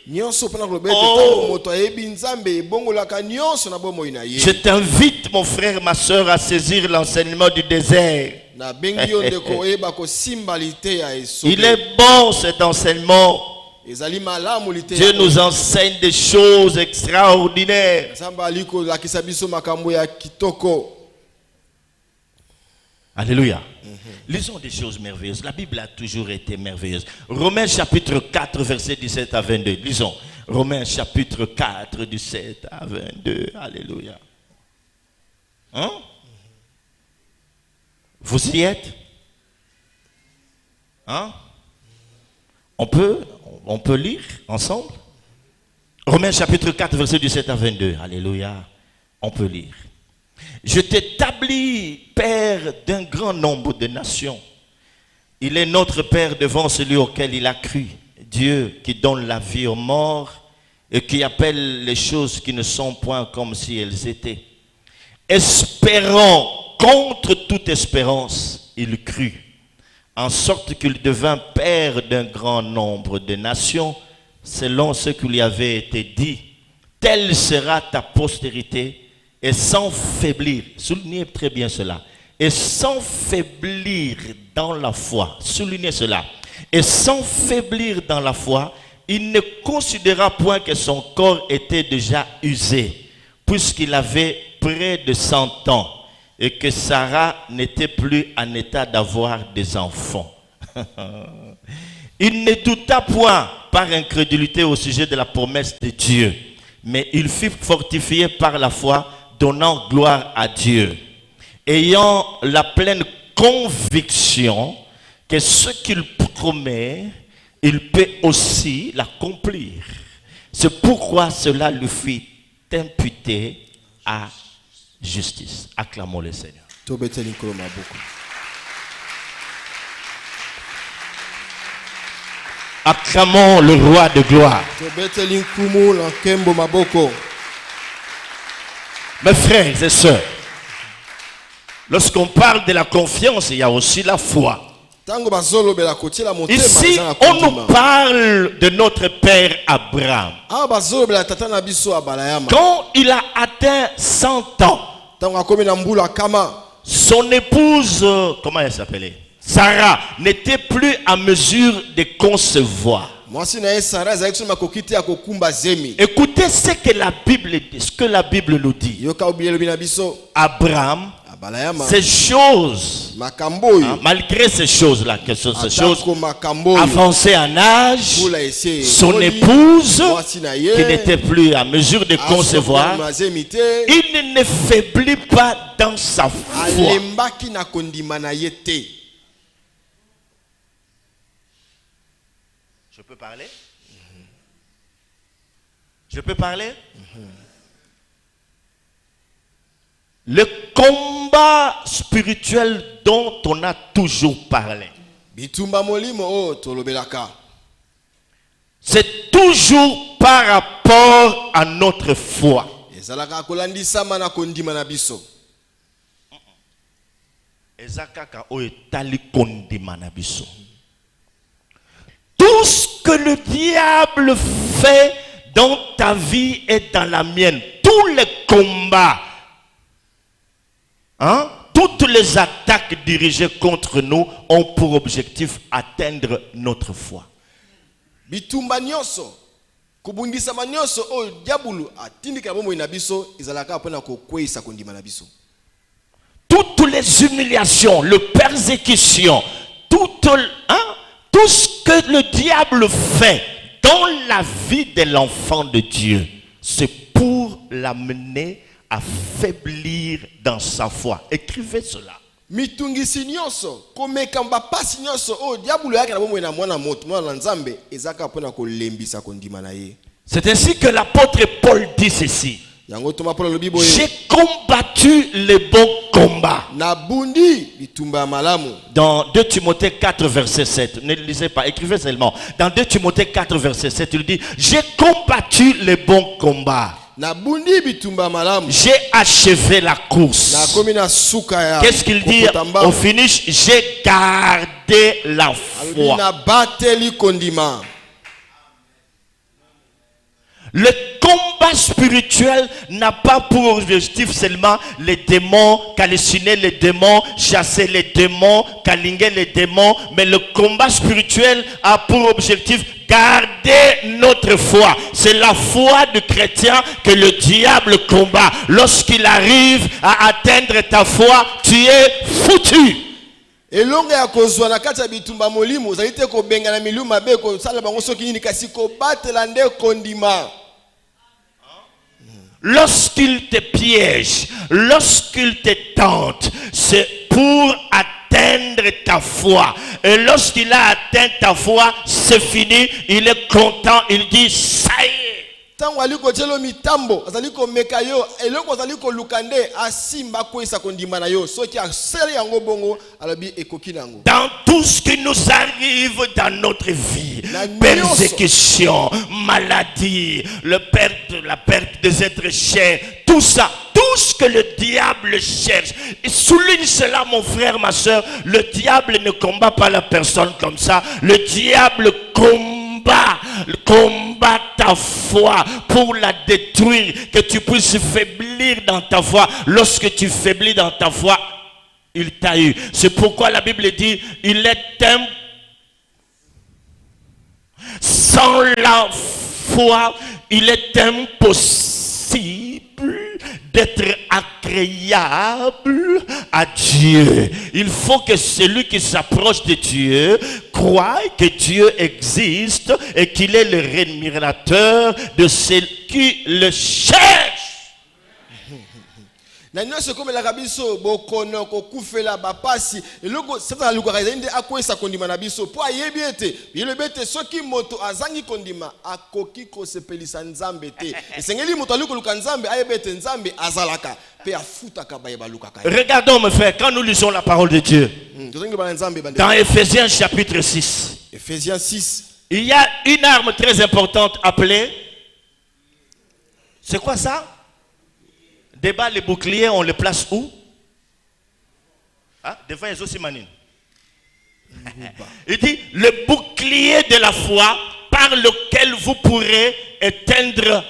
Je t'invite, mon frère, ma soeur, à saisir l'enseignement du désert. Il est bon cet enseignement. Dieu nous enseigne des choses extraordinaires. Alléluia. Lisons des choses merveilleuses. La Bible a toujours été merveilleuse. Romains chapitre 4, verset 17 à 22. Lisons. Romains chapitre 4, 17 à 22. Alléluia. Hein? Vous y êtes? Hein? On peut lire ensemble? Romains chapitre 4, verset 17 à 22. Alléluia. On peut lire. Je t'établis père d'un grand nombre de nations. Il est notre père devant celui auquel il a cru. Dieu qui donne la vie aux morts et qui appelle les choses qui ne sont point comme si elles étaient. Espérant contre toute espérance, il crut, en sorte qu'il devint père d'un grand nombre de nations, selon ce qui lui avait été dit. Telle sera ta postérité, et sans faiblir, soulignez très bien cela, et sans faiblir dans la foi, soulignez cela, et sans faiblir dans la foi, il ne considéra point que son corps était déjà usé, puisqu'il avait près de 100 ans, et que Sarah n'était plus en état d'avoir des enfants. Il ne douta point par incrédulité au sujet de la promesse de Dieu, mais il fut fortifié par la foi, donnant gloire à Dieu, ayant la pleine conviction que ce qu'il promet, il peut aussi l'accomplir. C'est pourquoi cela lui fit imputer à justice. Acclamons le Seigneur. Acclamons le roi de gloire. Mes frères et sœurs, lorsqu'on parle de la confiance, il y a aussi la foi. Ici, on nous parle de notre père Abraham. Quand il a atteint 100 ans, son épouse, comment elle s'appelait? Sarah, n'était plus en mesure de concevoir. Écoutez ce que la Bible nous dit. Abraham, ces choses, malgré ces choses-là, que sont ces choses avancées en âge, son épouse, qui n'était plus en mesure de concevoir, il ne faiblit pas dans sa foi. Je peux parler? Je peux parler? Le combat spirituel dont on a toujours parlé, c'est toujours par rapport à notre foi. Tout ce que le diable fait dans ta vie et dans la mienne, tous les combats, toutes les attaques dirigées contre nous ont pour objectif atteindre notre foi. Toutes les humiliations, les persécutions, tout ce que le diable fait dans la vie de l'enfant de Dieu, c'est pour l'amener à faiblir dans sa foi. Écrivez cela. mitungisi nyonso komeka mbapasi nyonso o diabolo yake na bomwe na mwana moto mwana nzambe ezaka pona kolembisa kondima na ye. C'est ainsi que l'apôtre Paul dit ceci. Yango toma Paul lobi boye. J'ai combattu le bon combat. Na bundi bitumba malamu. Dans 2 Timothée 4 verset 7. Ne lisez pas, écrivez seulement. Dans 2 Timothée 4 verset 7, il dit j'ai combattu le bon combat. Na bundi bitumba malamu. J'ai achevé la course. Na komi na suka ya. Qu'est-ce qu'il dit au finish? J'ai gardé la foi. Na bateli kondima. Le combat spirituel n'a pas pour objectif seulement les démons, calciner les démons, chasser les démons, câliner les démons, mais le combat spirituel a pour objectif garder notre foi. C'est la foi du chrétien que le diable combat. Lorsqu'il arrive à atteindre ta foi, tu es foutu. Elonga ya kozwa na kati ya bitumba molimo zalite ko benga na milu mabe ko sala bango soki nini kasi ko batela nde kondima. Lorsqu'il te piège, lorsqu'il te tente, c'est pour atteindre ta foi. Et lorsqu'il a atteint ta foi, c'est fini, il est content, il dit ça y est. Tango aliko tshelo mitambo azaliko mekayo eloko azaliko lukande asimba koisa kondima na yo soki asele yango bongo alobi ekoki nango. Dans tout ce qui nous arrive dans notre vie, persécution, maladie, la perte des êtres chers, tout ça, tout ce que le diable cherche. Et souligne cela, mon frère, ma soeur, le diable ne combat pas la personne comme ça. Le diable combat ta foi pour la détruire, que tu puisses faiblir dans ta foi. Lorsque tu faiblis dans ta foi, il t'a eu. C'est pourquoi la Bible dit, il est sans la foi, il est impossible d'être agréable à Dieu. Il faut que celui qui s'approche de Dieu croit que Dieu existe et qu'il est le rémunérateur de ceux qui le cherchent. Na nyonso komela kabiso bokono kokufela bapasi eloko sata luka kaizende akwesa kondima na biso po ayebi ete yele bete soki moto azangi kondima akoki kosepelisa nzambe te esengeli moto aliko luka nzambe ayebete nzambe azalaka pe afutaka bayeba luka kai. Regardons mes frères, quand nous lisons la parole de Dieu dans Ephésiens chapitre 6, Ephésiens 6, il y a une arme très importante appelée, c'est quoi ça? Débat, les boucliers, on les place où? Ah, des fois, ils ont aussi manine. Il dit, le bouclier de la foi par lequel vous pourrez éteindre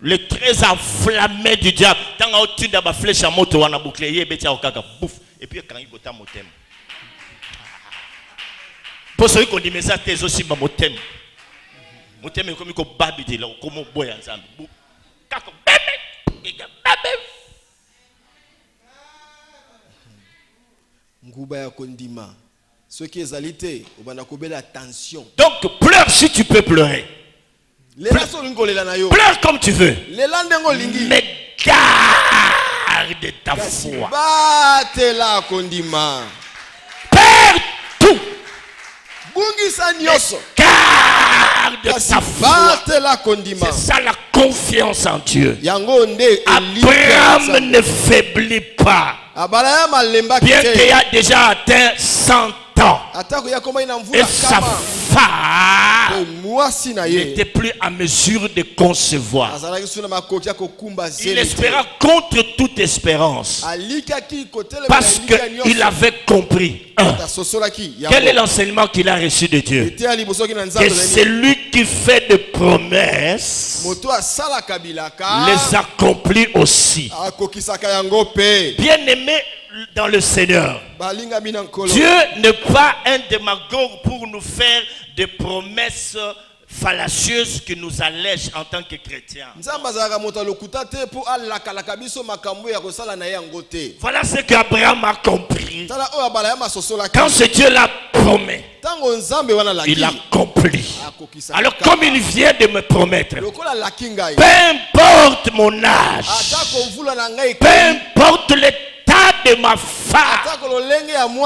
les traits enflammés du diable. Tant que tu as une flèche à moto, on a bouclier, et puis quand il y a un motem. Pour ceux qui dit, ça, c'est aussi un motem. Motem est comme un babi, comme un boy ensemble. Nguba ya kondima ce qui est alité obana kobela tension. Donc pleure si tu peux pleurer. Pleure comme tu veux. Mais garde ta foi. Batela kondima. Perds tout. Bungisa nyoso. Garde ta foi. C'est ça la confiance en Dieu. Abraham ne faiblit pas. Bien qu'il a déjà atteint 100 ans. Et sa femme n'était plus à mesure de concevoir. Il espéra contre toute espérance. Parce qu'il avait compris. Quel est l'enseignement qu'il a reçu de Dieu? Que celui qui fait des promesses les accomplit aussi. Bien aimé dans le Seigneur, Dieu n'est pas un démagogue pour nous faire des promesses fallacieuses qui nous allègent en tant que chrétiens. Voilà ce qu'Abraham a compris. Quand ce Dieu l'a promis, il accomplit. accomplit. Alors comme il vient de me promettre, peu importe mon âge, peu importe l'état de ma femme,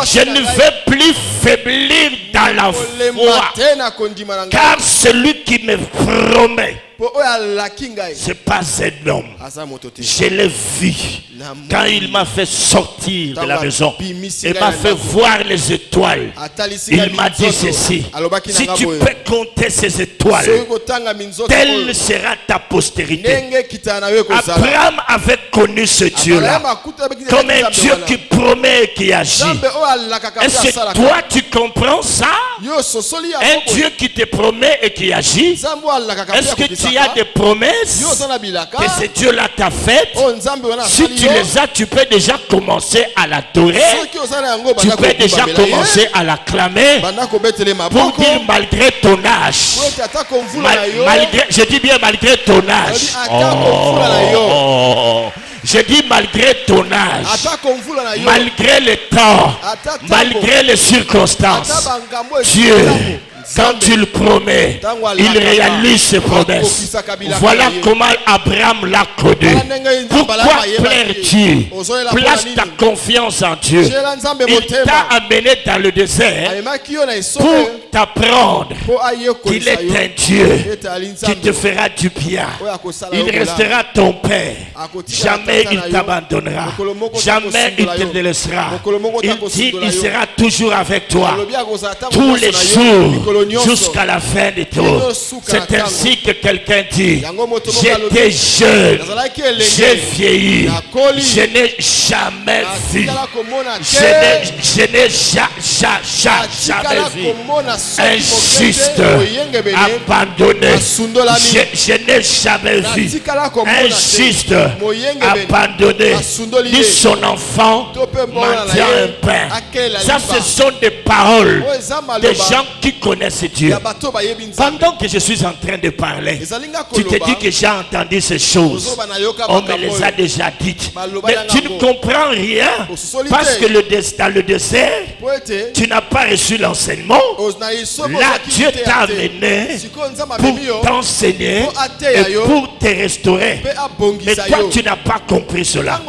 je ne vais plus faiblir dans la foi, car celui qui me promet, c'est pas un homme. Je l'ai vu quand il m'a fait sortir de la maison et m'a fait voir les étoiles. Il m'a dit ceci: si tu peux compter ces étoiles, telle sera ta postérité. Abraham avait connu ce Dieu-là comme un Dieu qui promet et qui agit. Est-ce que toi tu comprends ça? Un Dieu qui te promet et qui agit. Est-ce que tu as des promesses que ce Dieu-là t'a faites? Si tu les as, tu peux déjà commencer à l'adorer. Tu peux déjà commencer à l'acclamer pour dire malgré ton âge. Malgré, je dis bien malgré ton âge. Je dis malgré ton âge, malgré le temps, malgré les circonstances, Dieu, quand tu le promets, il réalise ses promesses. Voilà comment Abraham l'a connu. Pourquoi plaire-tu? Place ta confiance en Dieu. Il t'a amené dans le désert pour t'apprendre qu'il est un Dieu qui te fera du bien. Il restera ton Père. Jamais il t'abandonnera. Jamais il te délaissera. Il dit il sera toujours avec toi tous les jours jusqu'à la fin de tout. C'est ainsi que quelqu'un dit: j'étais jeune, j'ai vieilli, je n'ai jamais vu, je n'ai jamais vu un juste abandonné. Je n'ai jamais vu un juste abandonné ni son enfant mendiant un pain. Ça, ce sont des paroles des gens qui connaissent Dieu. Pendant que je suis en train de parler, tu te dis que j'ai entendu ces choses. On me les a déjà dites. Mais tu ne comprends rien parce que dans le désert, tu n'as pas reçu l'enseignement. Là, Dieu t'a amené pour t'enseigner et pour te restaurer. Mais toi, tu n'as pas compris cela.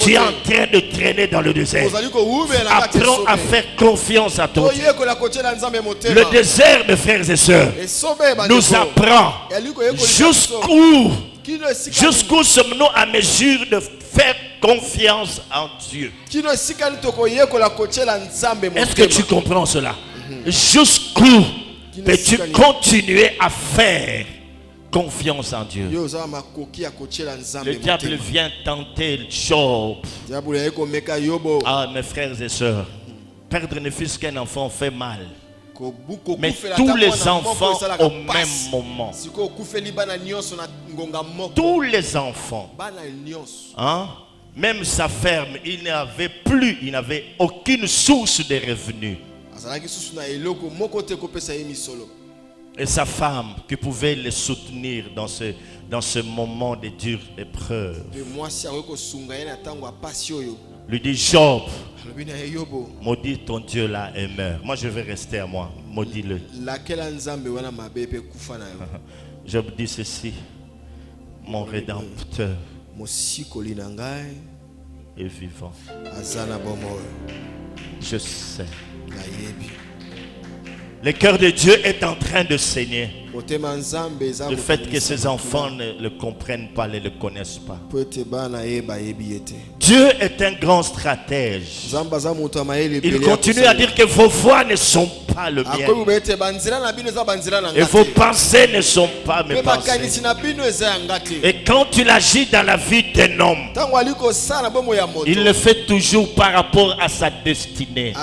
Tu es en train de traîner dans le désert. Apprends à faire confiance à ton Dieu. Le désert, mes frères et sœurs, nous apprend jusqu'où sommes-nous à mesure de faire confiance en Dieu. Est-ce que tu comprends cela? Jusqu'où peux-tu continuer à faire confiance en Dieu? Le diable vient tenter Job. Ah, mes frères et sœurs, perdre ne fût-ce qu'un enfant fait mal. Mais tous les enfants au même moment. Tous les enfants. Hein? Même sa ferme, il n'avait aucune source de revenus. Et sa femme qui pouvait le soutenir dans ce moment de dure épreuve. Lui dit: Job, maudit ton Dieu là et meurt. Moi je vais rester à moi. Maudis-le. Job dit ceci: mon Rédempteur est vivant. Je sais. Le cœur de Dieu est en train de saigner. Le fait que ses enfants ne le comprennent pas, ne le connaissent pas. Dieu est un grand stratège. Il continue à dire que vos voix ne sont pas le mien. Et vos pensées ne sont pas mes pensées. Et quand il agit dans la vie d'un homme, il le fait toujours par rapport à sa destinée.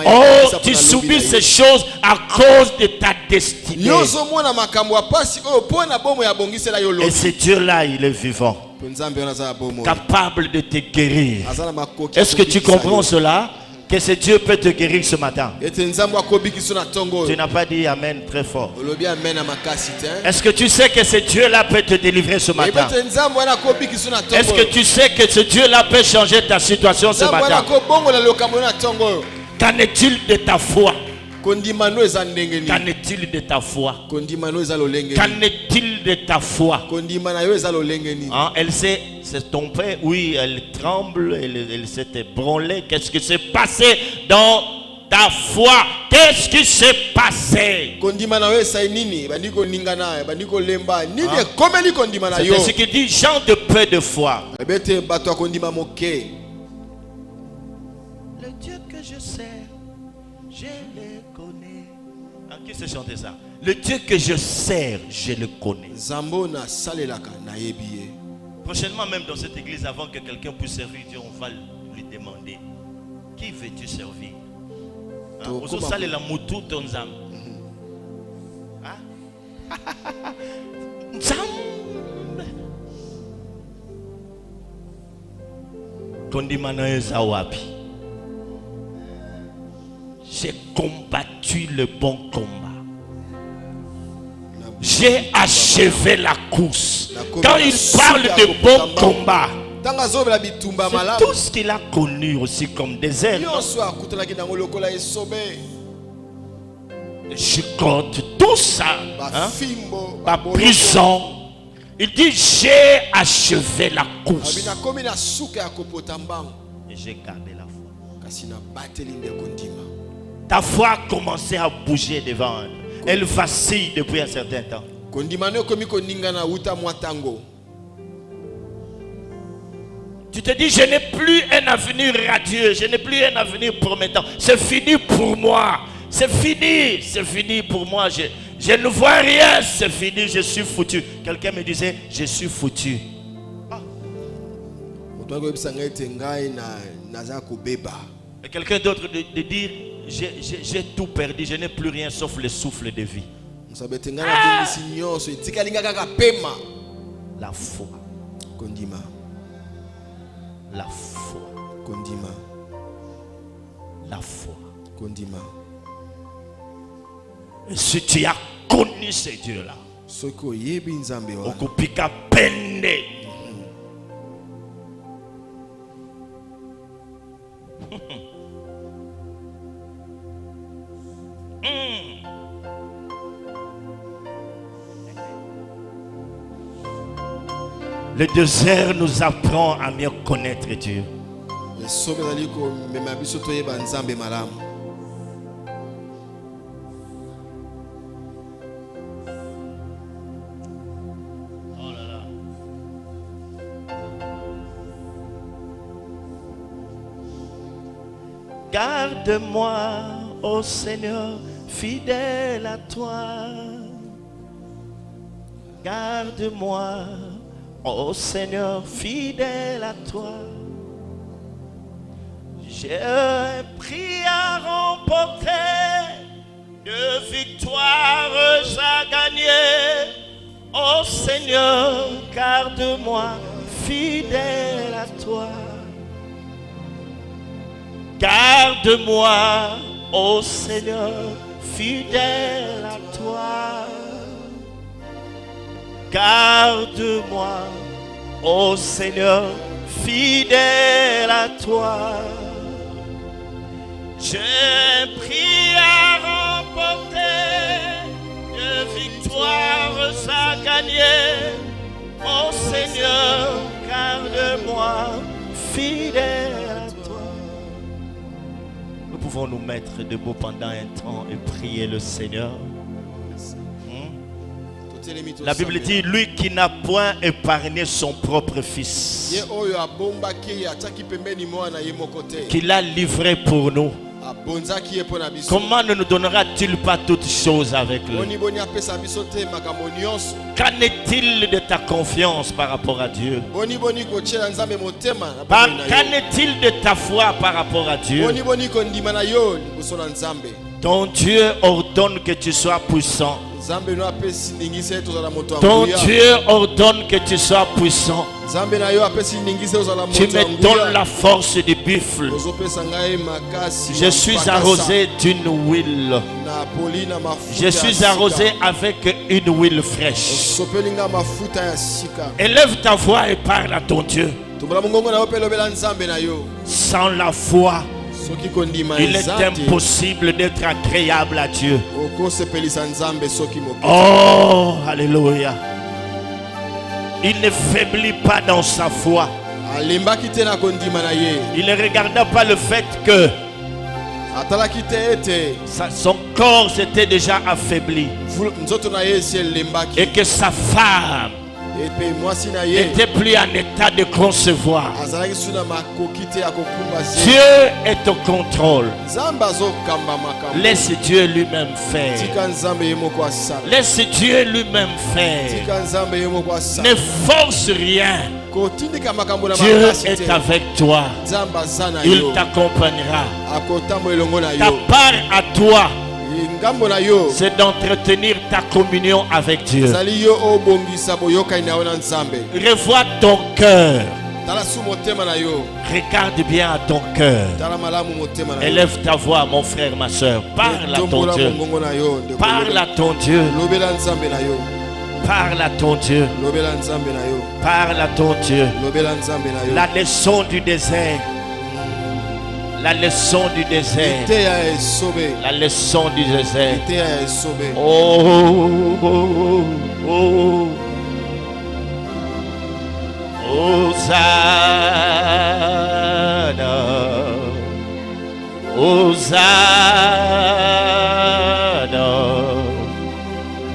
Oh, tu subis ces choses à cause de ta destinée. Et ce Dieu-là, il est vivant, capable de te guérir. Est-ce que tu comprends cela? Que ce Dieu peut te guérir ce matin. Tu n'as pas dit amen très fort. Est-ce que tu sais que ce Dieu-là peut te délivrer ce matin? Est-ce que tu sais que ce Dieu-là peut changer ta situation ce matin? Qu'en est-il de ta foi? kondimano eza ndenge nini? Qu'en est-il de ta foi? Kondimano eza lolenge nini? Qu'en est-il de ta foi? Kondimana yo eza lolenge nini? Hein, elle s'est tombée, oui, elle tremble, elle s'est ébranlée. Qu'est-ce qui s'est passé dans ta foi? Qu'est-ce qui s'est passé? Kondimana yo eza nini? Bandiko ningana, bandiko lemba. Nini komeli kondimana yo? C'est ce qui dit Jean de peu de foi. Ebete bato ya kondima moke. Le Dieu que je sers, je le connais. À qui se chantait ça? Le Dieu que je sers, je le connais. Zambona salelaka na yebiye. Prochainement, même dans cette église, avant que quelqu'un puisse servir Dieu, on va lui demander: qui veux-tu servir? Ozo sale la mutu tonzam. Kondimana eza wapi? J'ai combattu le bon combat. J'ai achevé la course. Quand il parle de bon combat, c'est tout ce qu'il a connu aussi comme désert. Je compte tout ça. Ma prison. Il dit: j'ai achevé la course. Et j'ai gardé la foi. Ta foi a commencé à bouger devant elle. Elle vacille depuis un certain temps. Tu te dis: je n'ai plus un avenir radieux, je n'ai plus un avenir promettant. C'est fini pour moi. C'est fini pour moi. Je ne vois rien, c'est fini, je suis foutu. Quelqu'un me disait: je suis foutu. Et quelqu'un d'autre de dire: j'ai tout perdu, je n'ai plus rien sauf le souffle de vie. La foi. Kondima. La foi. Kondima. La foi. Kondima. Et si tu as connu ce Dieu-là, okupika pende. Le désert nous apprend à mieux connaître Dieu. Oh là là. Garde-moi, ô Seigneur, fidèle à toi. Garde-moi, ô Seigneur, fidèle à toi. J'ai un prix à remporter, de victoires à gagner. Ô Seigneur, garde-moi, fidèle à toi. Garde-moi, ô Seigneur, fidèle à toi. Garde-moi, ô Seigneur, fidèle à toi. J'ai un prix à remporter, de victoires à gagner. Ô Seigneur, garde-moi, fidèle à toi. Nous pouvons nous mettre debout pendant un temps et prier le Seigneur. La Bible dit: lui qui n'a point épargné son propre fils, qu'il a livré pour nous, comment ne nous donnera-t-il pas toutes choses avec lui? Qu'en est-il de ta confiance par rapport à Dieu? Qu'en est-il de ta foi par rapport à Dieu? Ton Dieu ordonne que tu sois puissant. Ton Dieu ordonne que tu sois puissant. Tu me donnes la force du buffle. Je suis arrosé d'une huile. Je suis arrosé avec une huile fraîche. Élève ta voix et parle à ton Dieu. Sans la foi, soki kondima Il est eza te, impossible d'être agréable à Dieu. okosepelisa nzambe soki moke. Oh, alléluia. Il ne faiblit pas dans sa foi. Alembaki te na kondima na ye. Il ne regarda pas le fait que Atalaki te ete son corps s'était déjà affaibli nzoto na ye esi elembaki. et que sa femme Epe mwasi na ye n'était plus en état de concevoir. azalaki su na makoki te ya kokumba ze. Dieu est au contrôle. Nzambe azokamba makambo. Laisse Dieu lui-même faire. Tika nzambe ye moko asala. Laisse Dieu lui-même faire. Tika nzambe ye moko asala. Ne force rien. Kotindika makambo na Dieu makasi est te. avec toi. Nzambe aza na Il yo. t'accompagnera. Akotambola elongo na Ta yo. part à toi, Ngambo na yo c'est d'entretenir ta communion avec Dieu. ezali yo obongisa boyokani na yo na nzambe. Revois ton cœur. Tala su motema na yo. Regarde bien à ton cœur. Tala malamu motema na yo. Élève ta voix, mon frère, ma soeur. Parle à ton Tombola Dieu. mongongo na yo. Ndeko Parle lobela. à ton Dieu. Lobela nzambe na yo. Parle à ton Dieu. Lobela nzambe na yo. Parle à ton Dieu. Lobela nzambe na yo. La leçon du désert. La leçon du désert. Te ya esobe. La leçon du désert. Te ya esobe. Oh, oh, oh. Hosanna. Hosanna.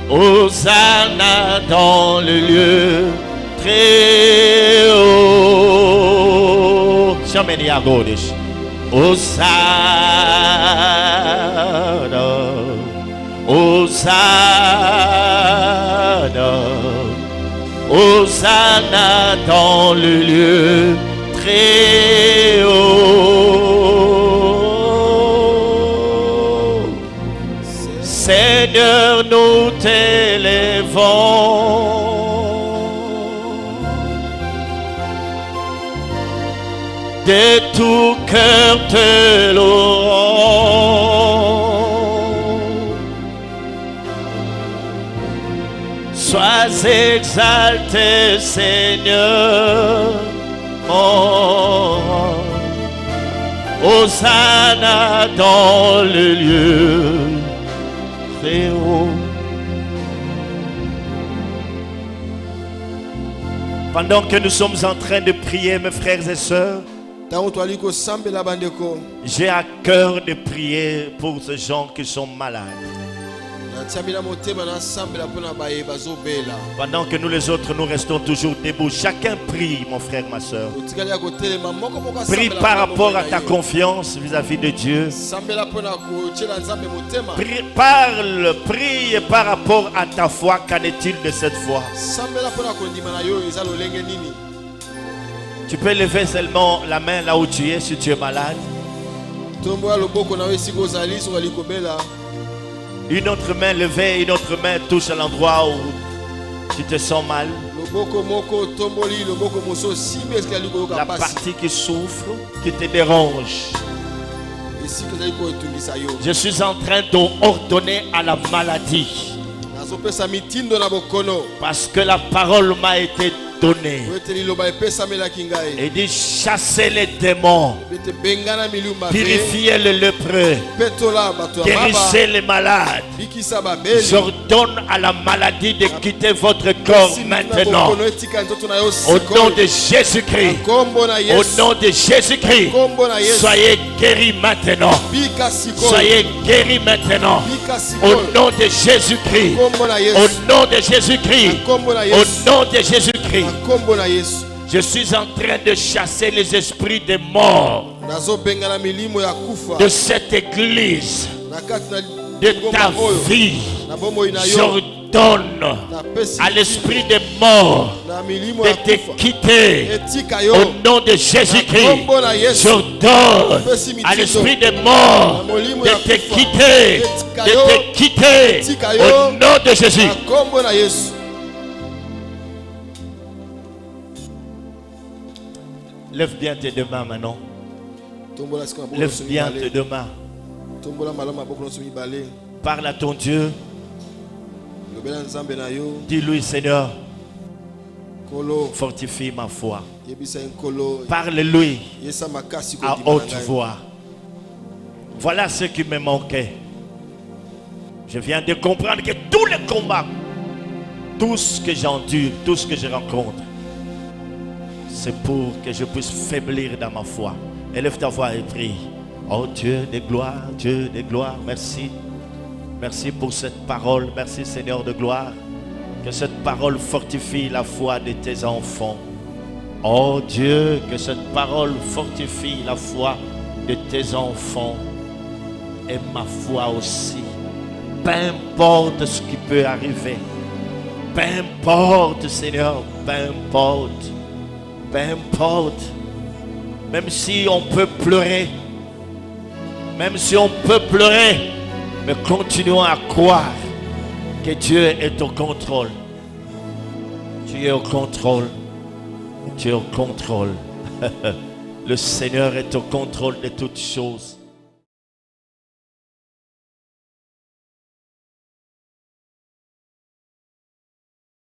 Hosanna dans le lieu très haut. Jamais à gauche. Hosanna. Hosanna. Hosanna dans le lieu très haut. Seigneur, nous t'élèvons. De tout cœur te louons. Sois exalté, Seigneur. Oh, Hosanna dans le lieu très haut. Pendant que nous sommes en train de prier, mes frères et sœurs, Tango twali kosambela bandeko. j'ai à cœur de prier pour ces gens qui sont malades. Natiamila motema na sambela pona baye bazobela. Pendant que nous les autres, nous restons toujours debout. Chacun prie, mon frère, ma soeur. Otikali ya kotelema moko moko Prie sambela par pona rapport à mobela ta ye. confiance vis-à-vis de Dieu. Sambela pona kochela nzambe motema. Prie par rapport à ta foi. Qu'en est-il de cette foi? Sambela pona kondima na yo eza lolenge nini? Tu peux lever seulement la main là où tu es si tu es malade. Tombola loboko na yo esiko ozali so ali kobela. Une autre main levée, une autre main touche à l'endroit où tu te sens mal. Loboko moko tomboli loboko moso simbi esika ali koyoka La pasi. partie qui souffre, qui te dérange. Esika ozali koetungisa yo. Je suis en train d'ordonner à la maladie. Nazopesa mitindo na bokono. Parce que la parole m'a été donnée. Wete liloba epesamelaki ngai. Et dit chasser les démons. Bete bengana milumba pe. Purifier les lépreux. Petola bato ya baba. Guérissez les malades. Bikisa babeli. J'ordonne à la maladie de quitter votre corps maintenant. Au nom de Jésus-Christ. Au nom de Jésus-Christ. Soyez guéris maintenant. Soyez guéris maintenant. Au nom de Jésus-Christ. Au nom de Jésus-Christ. Au nom de Jésus-Christ. Je suis en train de chasser les esprits des morts de cette église, de ta vie. J'ordonne à l'esprit des morts de te quitter au nom de Jésus-Christ. J'ordonne à l'esprit des morts de te quitter au nom de Jésus. Lève bien tes deux mains maintenant. Lève bien tes deux mains. Parle à ton Dieu. Dis-lui, Seigneur, fortifie ma foi. Parle-lui à haute voix. Voilà ce qui me manquait. Je viens de comprendre que tous les combats, tout ce que j'endure, tout ce que je rencontre, c'est pour que je puisse faiblir dans ma foi. Élève ta voix et prie. Oh Dieu de gloire, merci. Merci pour cette parole. Merci Seigneur de gloire. Que cette parole fortifie la foi de tes enfants. Oh Dieu, que cette parole fortifie la foi de tes enfants. Et ma foi aussi. Peu importe ce qui peut arriver. Peu importe Seigneur, peu importe. Peu importe. Même si on peut pleurer. Même si on peut pleurer. Mais continuons à croire que Dieu est au contrôle. Tu es au contrôle. Tu es au contrôle. Le Seigneur est au contrôle de toutes choses.